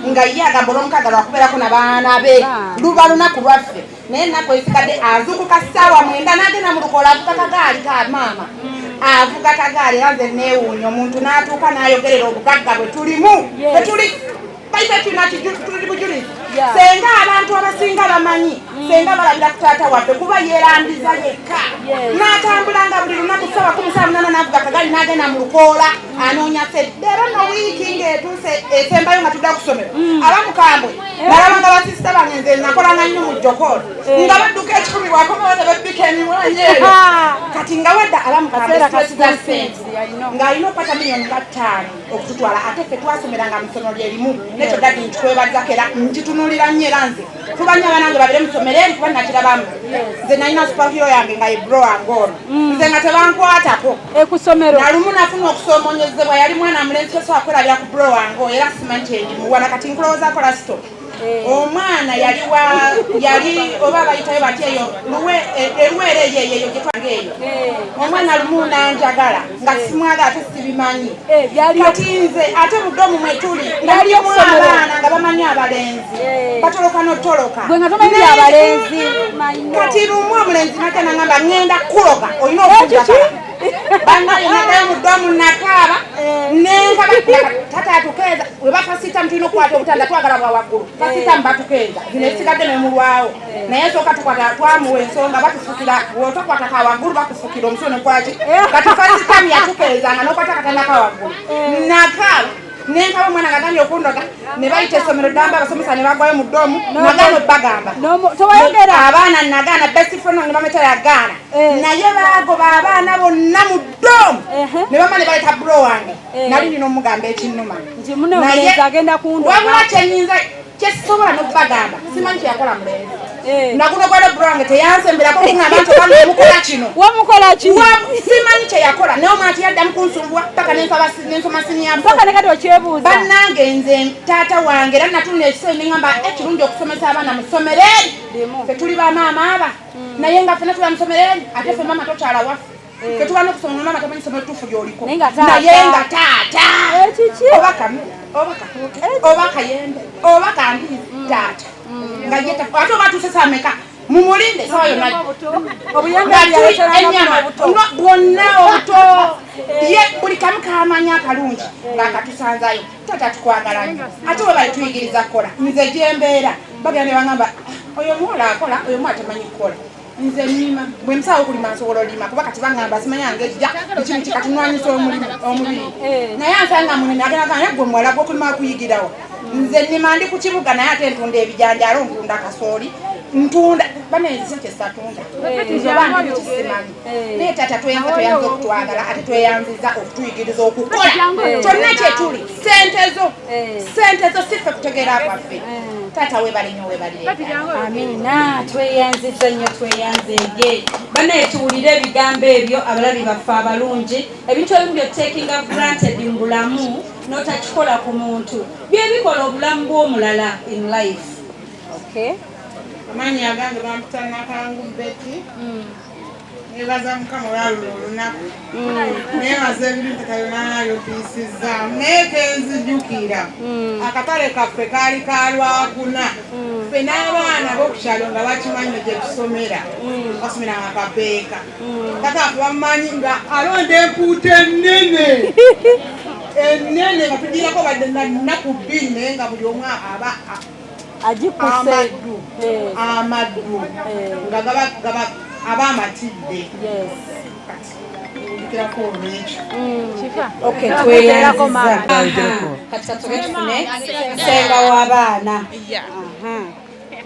nga ye agamba olwomukaaga lwakubeerako n'abaana be luba lunaku lwaffe naye ennaku ezigadde azuukuka ssaawa 9 n'agenda mu lukola avuga kagaali ka maama avuga kagaali era nze neewuunya omuntu n'atuuka n'ayogerera obugagga bwe tulimu bwetuli tuli bujulizi senga abantu abasinga bamanyi senga balabira ku taata waffe kuba yeerambiza yekka n'atambulanga buli lunaku ssaawa 7:8 n'avuga kagaali n'agenda mu lukoola anoonya sedde era no wiiki ng'etuuse esembayo nga tudda kusomero abamukambwe nalaba nga basisita bange nze nakolanga nnyo mu jjokoolo nga badduka 10 bwakomawo ne bebbika emiwanyeero kati nga wedda abamukambwe za sente ng'alina okupata miliyoni 5 okututwala ate ffe twasomeranga mu ssomero lye limu nekyo dadi nkitwebalizako era nkitunulira nnyo era nze kuba nnyo abanange babire musomereri kuba nakirabamu nze nalina supahiro yange nga ebrowangono nze nga tebankwatako ekusomero nalumu nafuna okusoomonyezebwa yali mwana mulenzi kyosobola kwerabira ku browango era simanyi kyendimuwana kati nkulowoozaako lasito omwana yali oba bayitayo batya eyo eluweere eyeyo gyetwange eyo omwana lumu nanjagala nga simwaga ate sibimanyi kati nze ate mudomu mwetuli nga limu abaana nga bamanyi abalenzi batoloka notoloka kati lumu omulenzi nate nangamba ngenda kuloga olina okujagala banaye nagayo mudomu nakaaba nenkaba tata atukeeza webafasita mutulina okukwata obutanda twagala bwa waggulu fasita mubatukeeza zino esigadde nemulwawo naye sooka tukwata twamuwa ensonga batufukira wotokwata ka waggulu bakufukira omusono kwaki kati fasitamu yatukeezanga nokwata katanda ka waggulu nakaaba nenkaba omwana gagambye okundoga ne bayita essomero ddamba abasomesa ne bagwayo mu ddomu nagaana obbagamba abaana nagaana best friend wange bameta yagaana naye baagoba abaana bonna mu ddomu ne bama ne baleta bulo wange nali nina omugamba ekinnuma wabula kyenyinza kyesobola n'okubagamba simanyi kyeyakola mulenzi naguno gwala bulo wange teyansemberako kuŋŋamba nti obanga omukola kino wamukola kino simanyi kyeyakola naye omwana teyaddamu kunsumbuwa paka nensoma siniyamu paka nekati okyebuuza bannange nze taata wange era natulina ekiseera neŋŋamba ekirungi okusomesa abaana mu ssomereri ffe tuli bamaama aba naye nga ffena tula mu ssomereri ate ffe maama tokyala waffe ffe tuba n'okusoma maama tamanyi ssomero tuufu gy'oliko naye nga taata oba kayembe oba kambizi taata nga ate oba tuuse saameka mumulinde sawa yonna enyama bwonna obuto ye buli kamu kamanya akalungi ng'akatusanzayo tata tukwagala nnyo ate we bali tuyigiriza kukola nze gyembeera bagenda ne baŋŋamba oyo omuwala akola oyo omuwala tamanyi kukola nze nnima bwe musawo okulima nsobola olima kuba kati baŋŋamba simanyanga ejja ekintu kikatunwanyisa omubiri naye ansanga munene agenda naye gwe muwala gw'okulima kuyigirawo nze nnima ndi ku kibuga naye ate ntunda ebijanjaalo ntunda kasooli ntunda banenzi sente zitatunda nzobandi bikisimanyi naye tata tweyanza okutwagala ate tweyanziza okutuyigiriza okukola kyonna kyetuli sentezo siffe kutegeera kwaffe tata webale nnyo webalire amina tweyanziza nnyo tweyanzege banaye tuwulire ebigambo ebyo abalabi baffe abalungi ebintu ebimu byotakinga granted mu bulamu notakikola ku muntu byebikola obulamu bw'omulala in life. Amanyi agange bamputana kangu Betty. Nebaza mukama olwalula olunaku. Nebaza ebintu kayonaayo bisiza. Neeke nzijukira. Akatale kaffe kaali kalwakuna. Ffe n'abaana b'okukyalo nga bakimanyi gye tusomera. Basomera nga kabeeka. Kata bamanyi nga alonda empuuta ennene. Ennene nga tugirako badde nnaku 2 naye nga buli omu aba amaddu nga gaba aba amatidde ndikirako olwekyo tweyanziza kati tufune senga w'abaana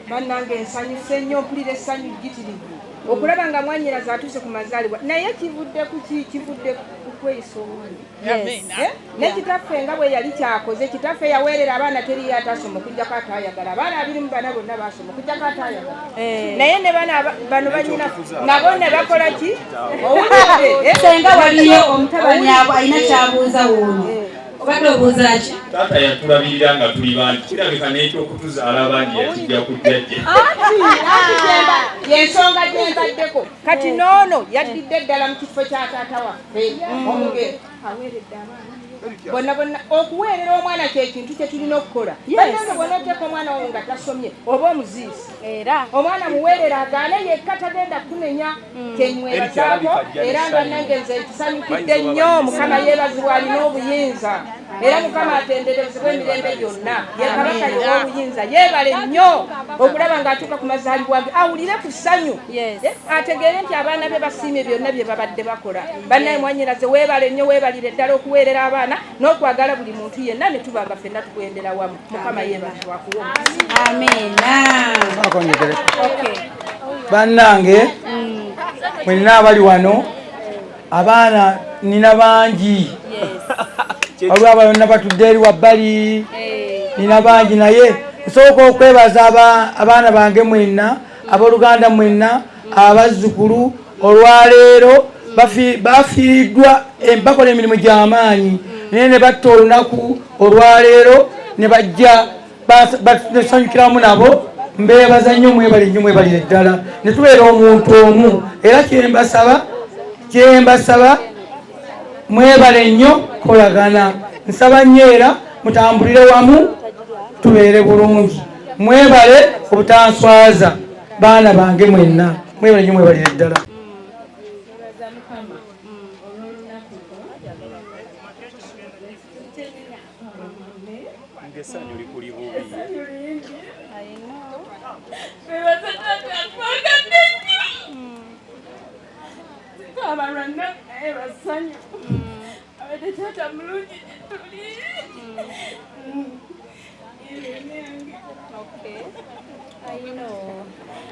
bannange nsanyuse nnyo mpulira essanyu jjitirivu okulaba nga mwanyiraza atuuse ku mazaalibwa naye kivudde ku kweyisa omwana ne kitaffe nga bwe yali kyakoze kitaffe yaweerera abaana teri yatasoma okujjako ataayagala abaana 24 bonna basoma okujjako ataayagala naye ne bano banyina nabo ne bakola ki senga waliyo omutabani alina kyabuuza woono obadde obuuza ki taata yatulabirira nga tuli bantu kirabika n'ekyokutuzaala abandi yakijja kujjajja yensonga gyenzaddeko kati noono yaddidde ddala mu kifo kya taata waffe omugere aweeredde abaana bonna okuweerera omwana kyekintu kye tulina okukola bannange bwonaoteeka omwana wo nga tasomye oba omuziisi era omwana muweerera agaane yekka tagenda kumenya kenywebazaako era nga nange nze nkisanyukidde nnyo mukama yeebazibwa alina obuyinza era mukama atenderezebwa emirembe gyonna ye kabaka y'obuyinza yeebale nnyo okulaba ng'atuuka ku mazaalibwa ge awulire ku ssanyu ategeere nti abaana be basiimye byonna bye babadde bakola bannaye mwanyiraze weebale nnyo weebalire ddala okuweerera abaana n'okwagala buli muntu yenna ne tuba nga ffenna tugendera wamu mukama yeebazibwa akuwa bannange mwenna abali wano abaana nina bangi waliwo abayonna batudde eri wabbali nina bangi naye nsooka okwebaza abaana bange mwenna abooluganda mwenna abazzukulu olwaleero bafiiriddwa bakola emirimu gy'amaanyi naye ne batta olunaku olwaleero ne bajja basanyukiramu nabo mbeebaza nnyo mwebalire ddala ne tubeera omuntu omu era kyembasaba mwebale nnyo kolagana nsaba nnyo era mutambulire wamu tubeere bulungi mwebale obutanswaza baana bange mwenna mwebale nnyo mwebalire ddala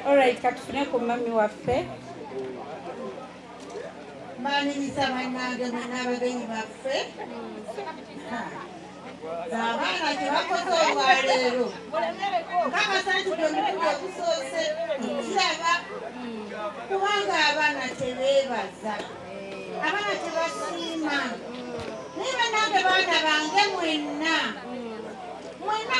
Alright, katufune ku mami waffe. Mbaaniriza bannange mwenna abagenyi baffe. Abaana kye bakoze olwaleero nkakasa nti gwe mukulu ogusoose kiraba kubanga abaana tebeebaza abaana tebasiima naye bannange baana bange mwenna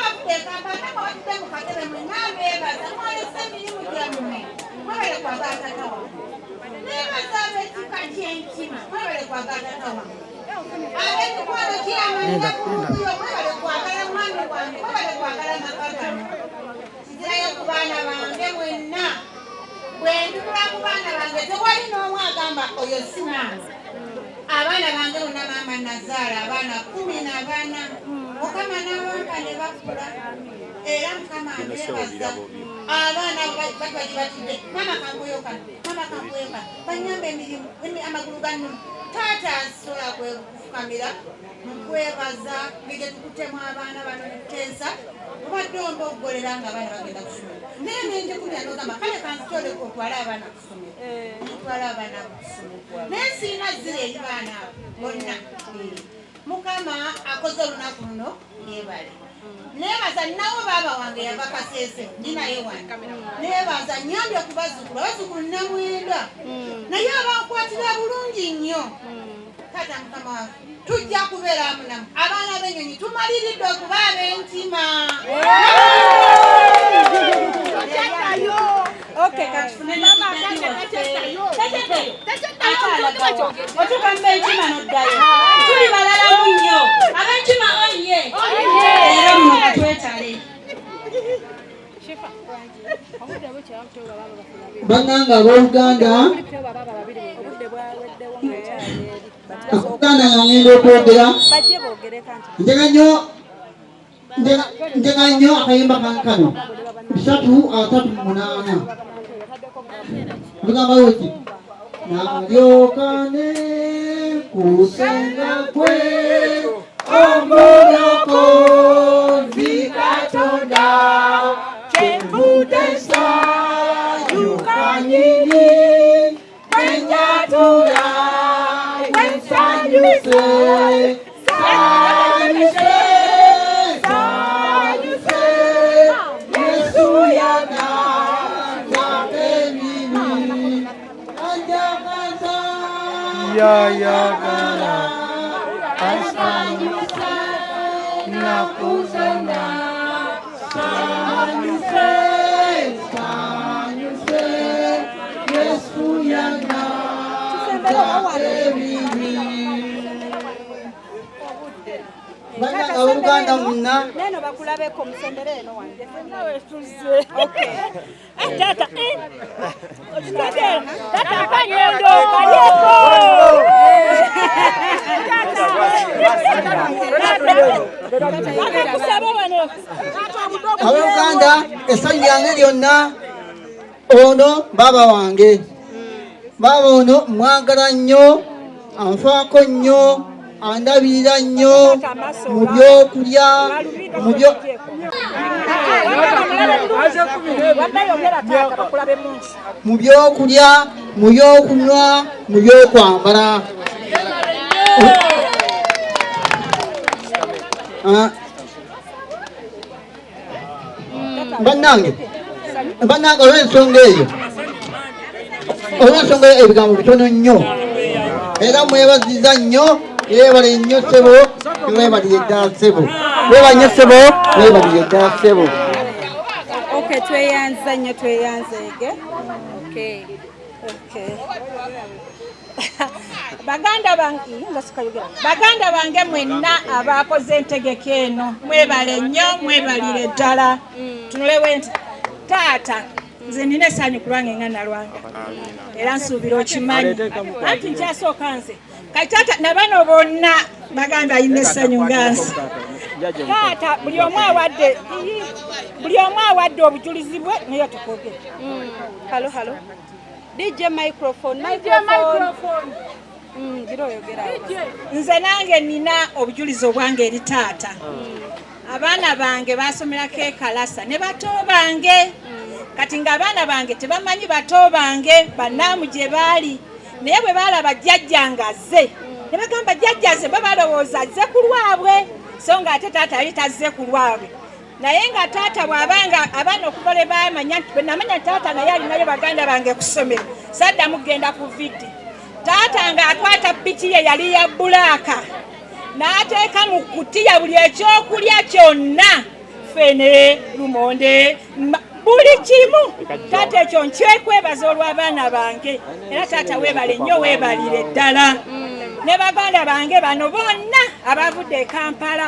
bakuteeka abaana bawatudde mu katebe mwenna abeebaza mwalese emirimu gyammwe mwebale kwagala tata wammwe neebaza ab'ekika kyenkima mwebale kwagala tata wammwe ab'emikwano kyamanira kuyo mwebale kwagala mwami wange mwebale kwagala maka gano kizirayo ku baana bange mwenna bwe ndutula ku baana bange tewali n'omu agamba oyo si maama abaana bange bonna maama nazaala abaana 14 mukama n'abampa ne bakula era mukama aneebaza abaana batudde mama kanguyo kano mama kanguyo kano banyamba emirimu amagulu gannuma taata asobola kufukamira mukwebaza ngege tukutemu abaana bano netuteesa obadde omboggolera nga abaana bagenda kusomera naye nenjekulira nogamba kale kansitoleko otwale abaana kusomera otwale abaana kusomera naye siina zira eri baana abo bonna mukama akoze olunaku luno yeebale neebaza nawe baaba wange yava kaseese ndinaye wange neebaza nyambye ku bazzukulu abazzukulu namwenda naye abankwatira bulungi nnyo taata mukama waffe tujja kubeera amunamu abaana b'ennyonyi tumaliridde okuba ab'entima otuuka mu b'entima n'oddayo tuli balalamu nnyo ab'entima oye era muno katwetale bannange abooluganda akuganda nga ngenda okwogera njega nnyo akayimba kankano 3:38 lugamba weki nalyokane kusenga kwe omulokozi katonda kembudesa yukanyini enjatula ensanyuse sanyuse sanyuse yesu yakemini anjakaza yayagala asanyusa nakusonda sanyuse sanyuse Yesu yana katebibi bana Uganda muna neno bakulabeko musembere eno wange nawe tuze okay tata tata kanyondo kayeko Uganda esanyu yange lyonna ono baba wange baba ono mwagala nnyo anfaako nnyo andabirira nnyo mu byokulya mu byokulya mu byokunywa mu byokwambala bannange olw'ensonga eyo ebigambo bitono nnyo era mwebaziza nnyo yeebale nnyo ssebo weebalire ddala ssebo weebale nnyo ssebo weebalire ddala ssebo okay tweyanza nnyo tweyanzeege okay baganda bange mwenna abakoze entegeka eno mwebale nnyo mwebalire ddala tunulewe nti taata nze nina essanyu kulwange engana lwange era nsuubira okimanyi anti nkyasooka nze kati taata nabano bonna baganda alina essanyu nga nze taata buli omu awadde obujulizi bwe naye tukogere halo DJ microphone nze nange nina obujulizi obwange eri taata abaana bange basomerako ekalasa ne bato bange kati ng'abaana bange tebamanyi bato bange bannaamu gye baali naye bwe baalaba jjajja ngazze ne bagamba jjajjaze bo balowooza azze ku lwabwe so ng'ate taata yali tazze ku lwabwe naye nga taata bw'abanga abaana okuva lwe baamanya nti bwe namanya taata naye alinayo baganda bange ku ssomero saddamu kugenda ku vidi taata ng'akwata piki ye yali ya bbulaaka n'ateeka mu kutiya buli ekyokulya kyonna fene lumonde buli kimu taata ekyo nkyekwebaza olw'abaana bange era taata weebale nnyo weebalire ddala ne baganda bange bano bonna abavudde e Kampala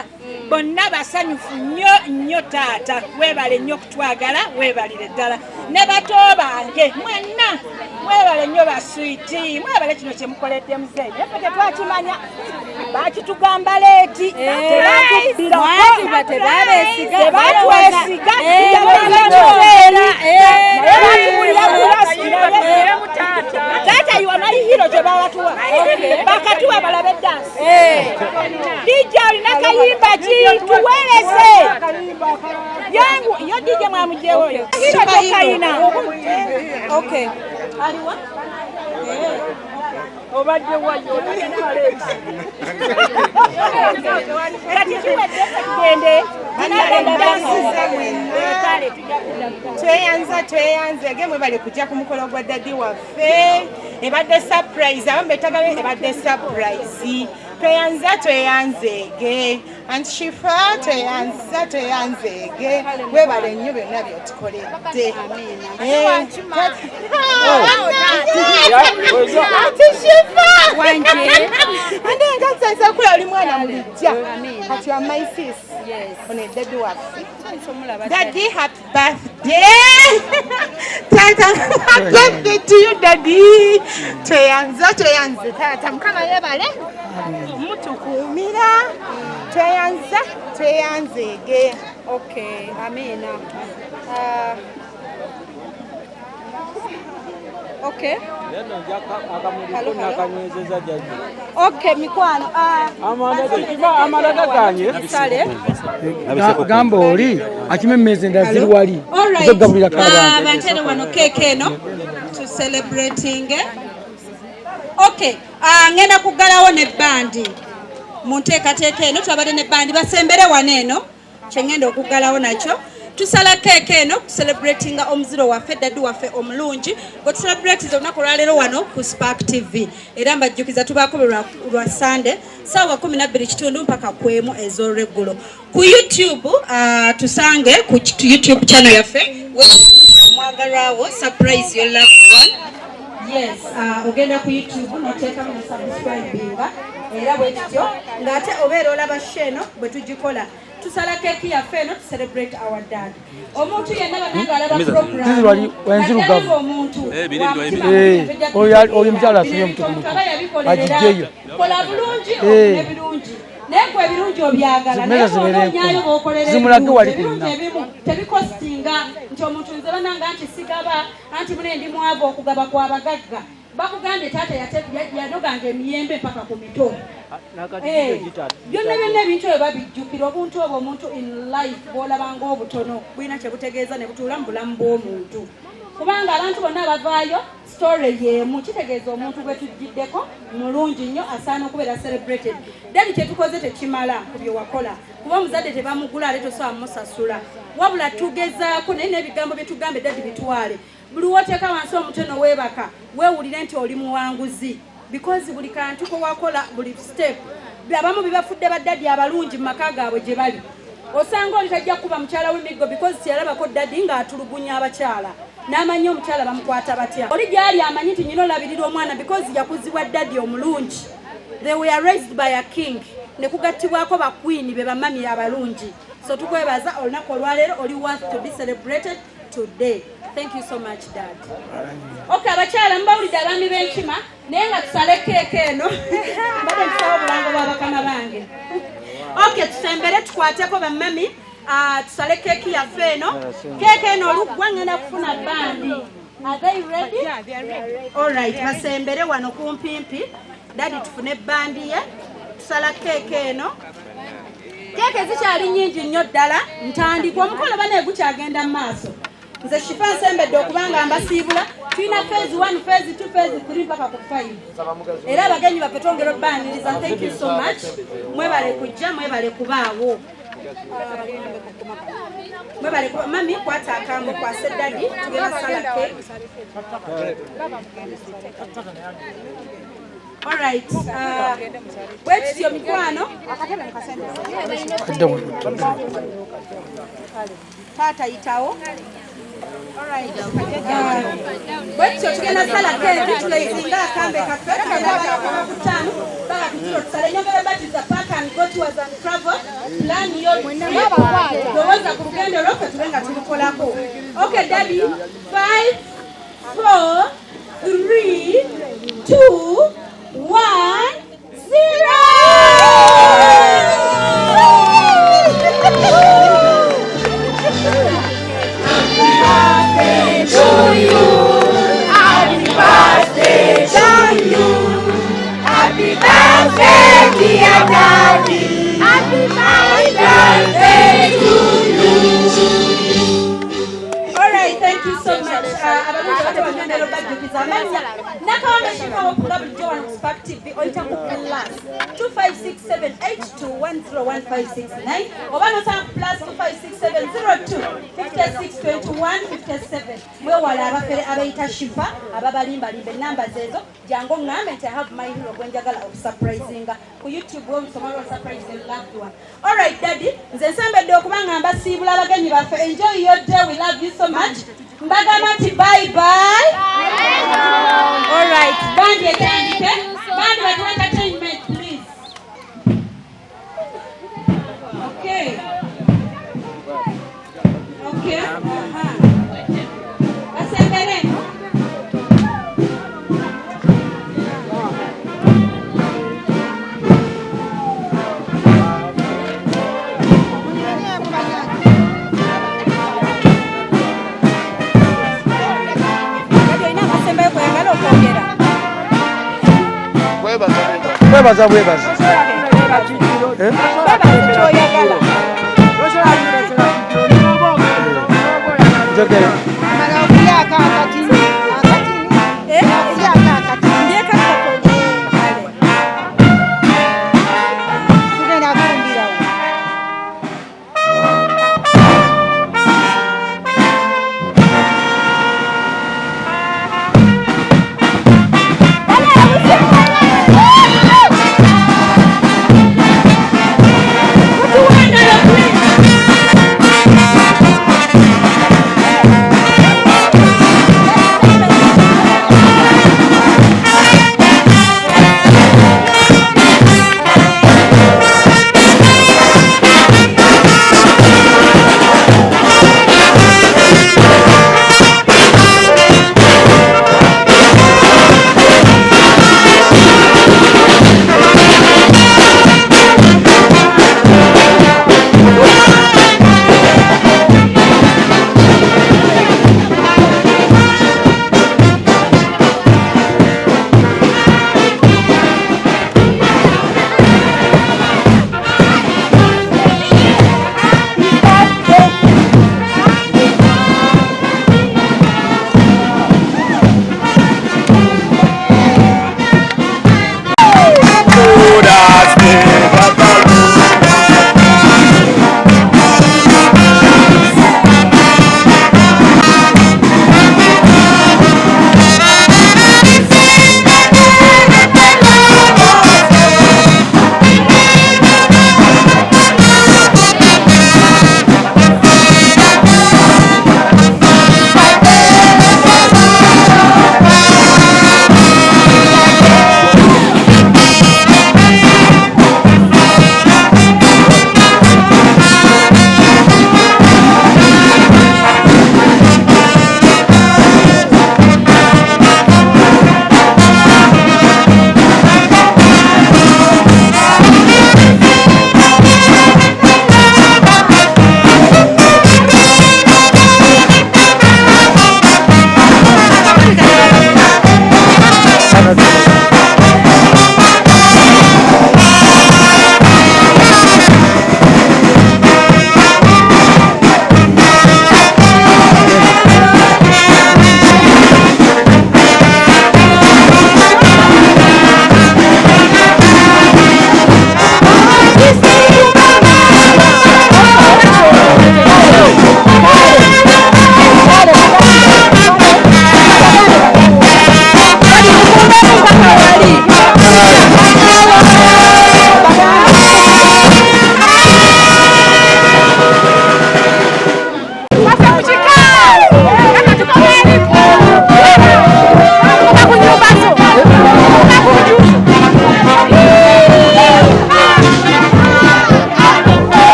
bonna basanyufu nnyo taata weebale nnyo okutwagala weebalire ddala ne bato bange mwenna mwebale nnyo baswiti mwebale kino kyemukoledde muzeeyi effe tetwakimanya bakitugamba leeti tebatwesiga taata iwanalihiro gye bawatuwa bakatuwa balabe dansi DJ olina kayimba ki tuweereze yangu yo DJ mwamujewoyo hiro tokayina okay aliwa obadde wayo kati kiwadde tugende tweyanze mwe bali kujja ku mukolo gwa dadi waffe ebadde surprise abamu betagala ebadde surprise tweyanzeege anti shifa tweyanzeege webale nnyo byonna byotukoledde andengasansankula oli mwana mulijja kati wa my sis ono edaddi waffe daddy happy birthday tata happy birthday to you daddy tweyanze tata mukama yebale mutukuumira tweyanzeege okay amina okay okay mikwano amalaga ganye gamba oli akimemeze ndaziri wali zogabulira kala bantene wano keke eno to celebrating okay ngenda kugalawo ne bandi munteekateeka eno twabadde ne bandi basembere wano eno kyengenda okugalawo nakyo tusala keeke eno celebratinga omuziro waffe daddi waffe omulungi gwe tucelebratiza olunaku olwaleero wano ku Spark TV era mbajjukiza tubaako lwa Sunday ssaawa 12:00 mpaka kwemu ez'olweggulo ku YouTube. Tusange ku YouTube channel yaffe mwagalwawo surprise your loved one. Yes, ogenda ku YouTube noteekamu ne subscribinga era bwe tutyo ng'ate obeera olaba sheno bwe tugikola tusala keeki yaffe eno to celebrate our dad. Omuntu yenna bananga alaba program wenzirugavu omuntu oyo mukyala afunye omutukumu agijeyo kola bulungi ne birungi nekwe ebirungi obyagala nayeonyayo b'okolera ebimu tebikostinga nti omuntu nze bananga nti sigaba anti mune ndi mwavu okugaba kw'abagagga bakugambye taata yanoganga emiyembe mpaka ku mito byonna byonna ebintu ebyo babijjukira obuntu obwo omuntu in life bw'olabanga obutono bulina kye butegeeza ne butuula mu bulamu bw'omuntu kubanga abantu bonna abavaayo story yemu kitegeeza omuntu gwe tujjiddeko mulungi nnyo asaana okubeera celebrated. Dadi kyetukoze tekimala ku bye wakola kuba omuzadde tebamugula ate tosobola musasula wabula tugezaako naye n'ebigambo bye tugambe dadi bitwale buli woteeka wansi omutono weebaka weewulire nti oli muwanguzi because buli kantu ko wakola buli step abamu bibafudde baddadi abalungi mu maka gaabwe gye bali osanga oli tajja kuba mukyala w'emiggo because tiyalabako dadi ng'atulugunya abakyala n'amanyi omukyala bamukwata batya oli gyali amanyi nti nyina olabirira omwana because yakuzibwa dadi omulungi. They were raised by a king ne kugattibwako bakwini be bamami abalungi so tukwebaza olunaku olwaleero oli worth to be celebrated today. Thank you so much dad. Okay abakyala mbawulidde abaami b'enkima naye nga tusale keeke eno mbadde ntusawo obulango bw'abakama bange. Okay tusembere tukwateko bamami tusale keeki yaffe eno keeke eno oluggwa ngenda kufuna bandi. Are they ready? Yeah, they are ready. All right basembere wano kumpimpi dadi tufune bandi ye tusala keeke eno. Keeke zikyali nnyingi nnyo ddala ntandikwa omukolo bane gukyagenda mu maaso nze shifa nsembedde okubanga mbasiibula tulina phase 1 phase 2 phase 3 mpaka ku 5 era abagenyi baffe twongera obbaniriza. Thank you so much mwebale kujja mwebale kubaawo mwebale mami kwata akambo kwa sedadi tugenda sala keeke. All right. Wait your mikwano. Tata itao. All right. Wait your tugenda sala keeki tulezinga akambe kafe kana kutano baka kitiro tsale nyongera bati za pack and go tours and travel plan yo doza ku rugendo roka tulenga tulukolako. Okay daddy 5 4 3 2 1 0. Happy birthday to you. Happy birthday, dear daddy. Happy birthday to you. All right, thank you so much. Nakawanda shika wakula bulijjo wano Spark TV oyita ku plus 256782101569 oba nosanga ku plus 256702562157 mwewala abafere abayita shifa ababalimbalimba enamba zezo jangu ngambe nti I have my hero gwenjagala okusurprisinga ku YouTube w'omusomero surprise the loved one. All right daddy nze nsembedde okubanga mbasiibula abagenyi baffe. Enjoy your day, we love you so much. Mbagamati bye bye. All right, band etandike. Band batu entertainment please. Okay. Okay. Asembere. Webaza webaza. Jogera.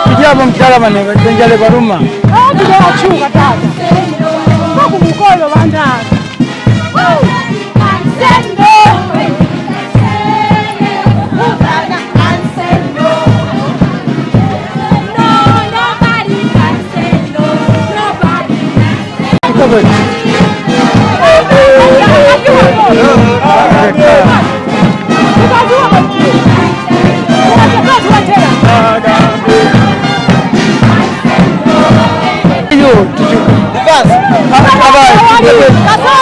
Kijabo msalama njale baruma. Ndio achuka tata. Kwa kumukolo banda. Tujuka. Basi. Habari.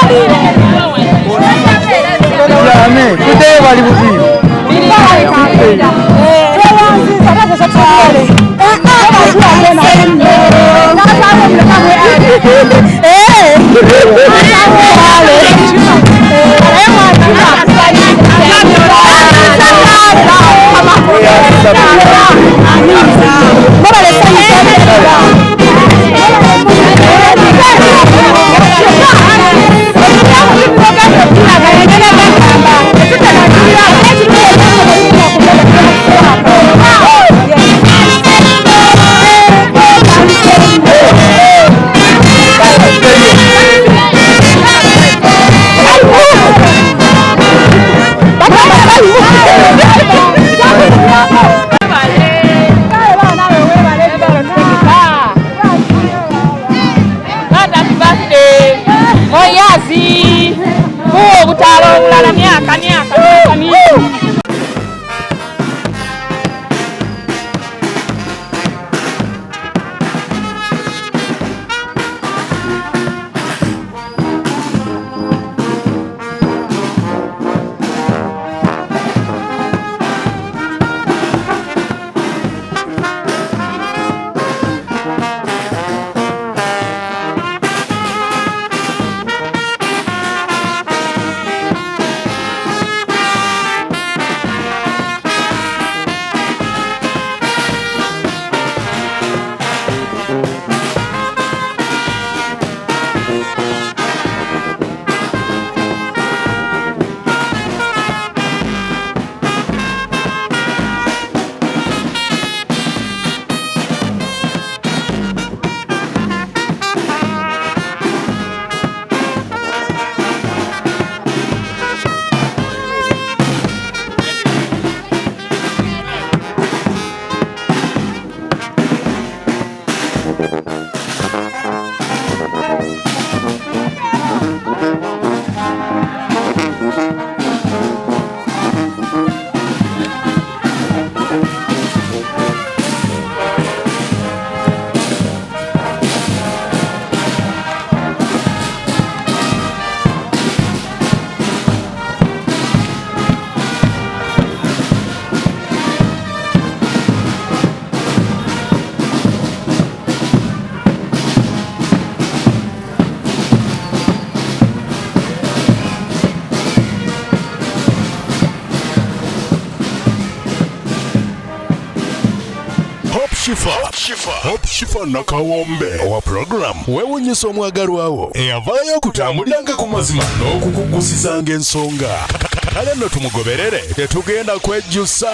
Hope Shifa Nakawombe owa program wewunyisa omwagalwawo eyavaayo okutambuliranga ku mazima n'okukugusizanga ensonga. Kale nno tumugoberere tetugenda kwejjusa.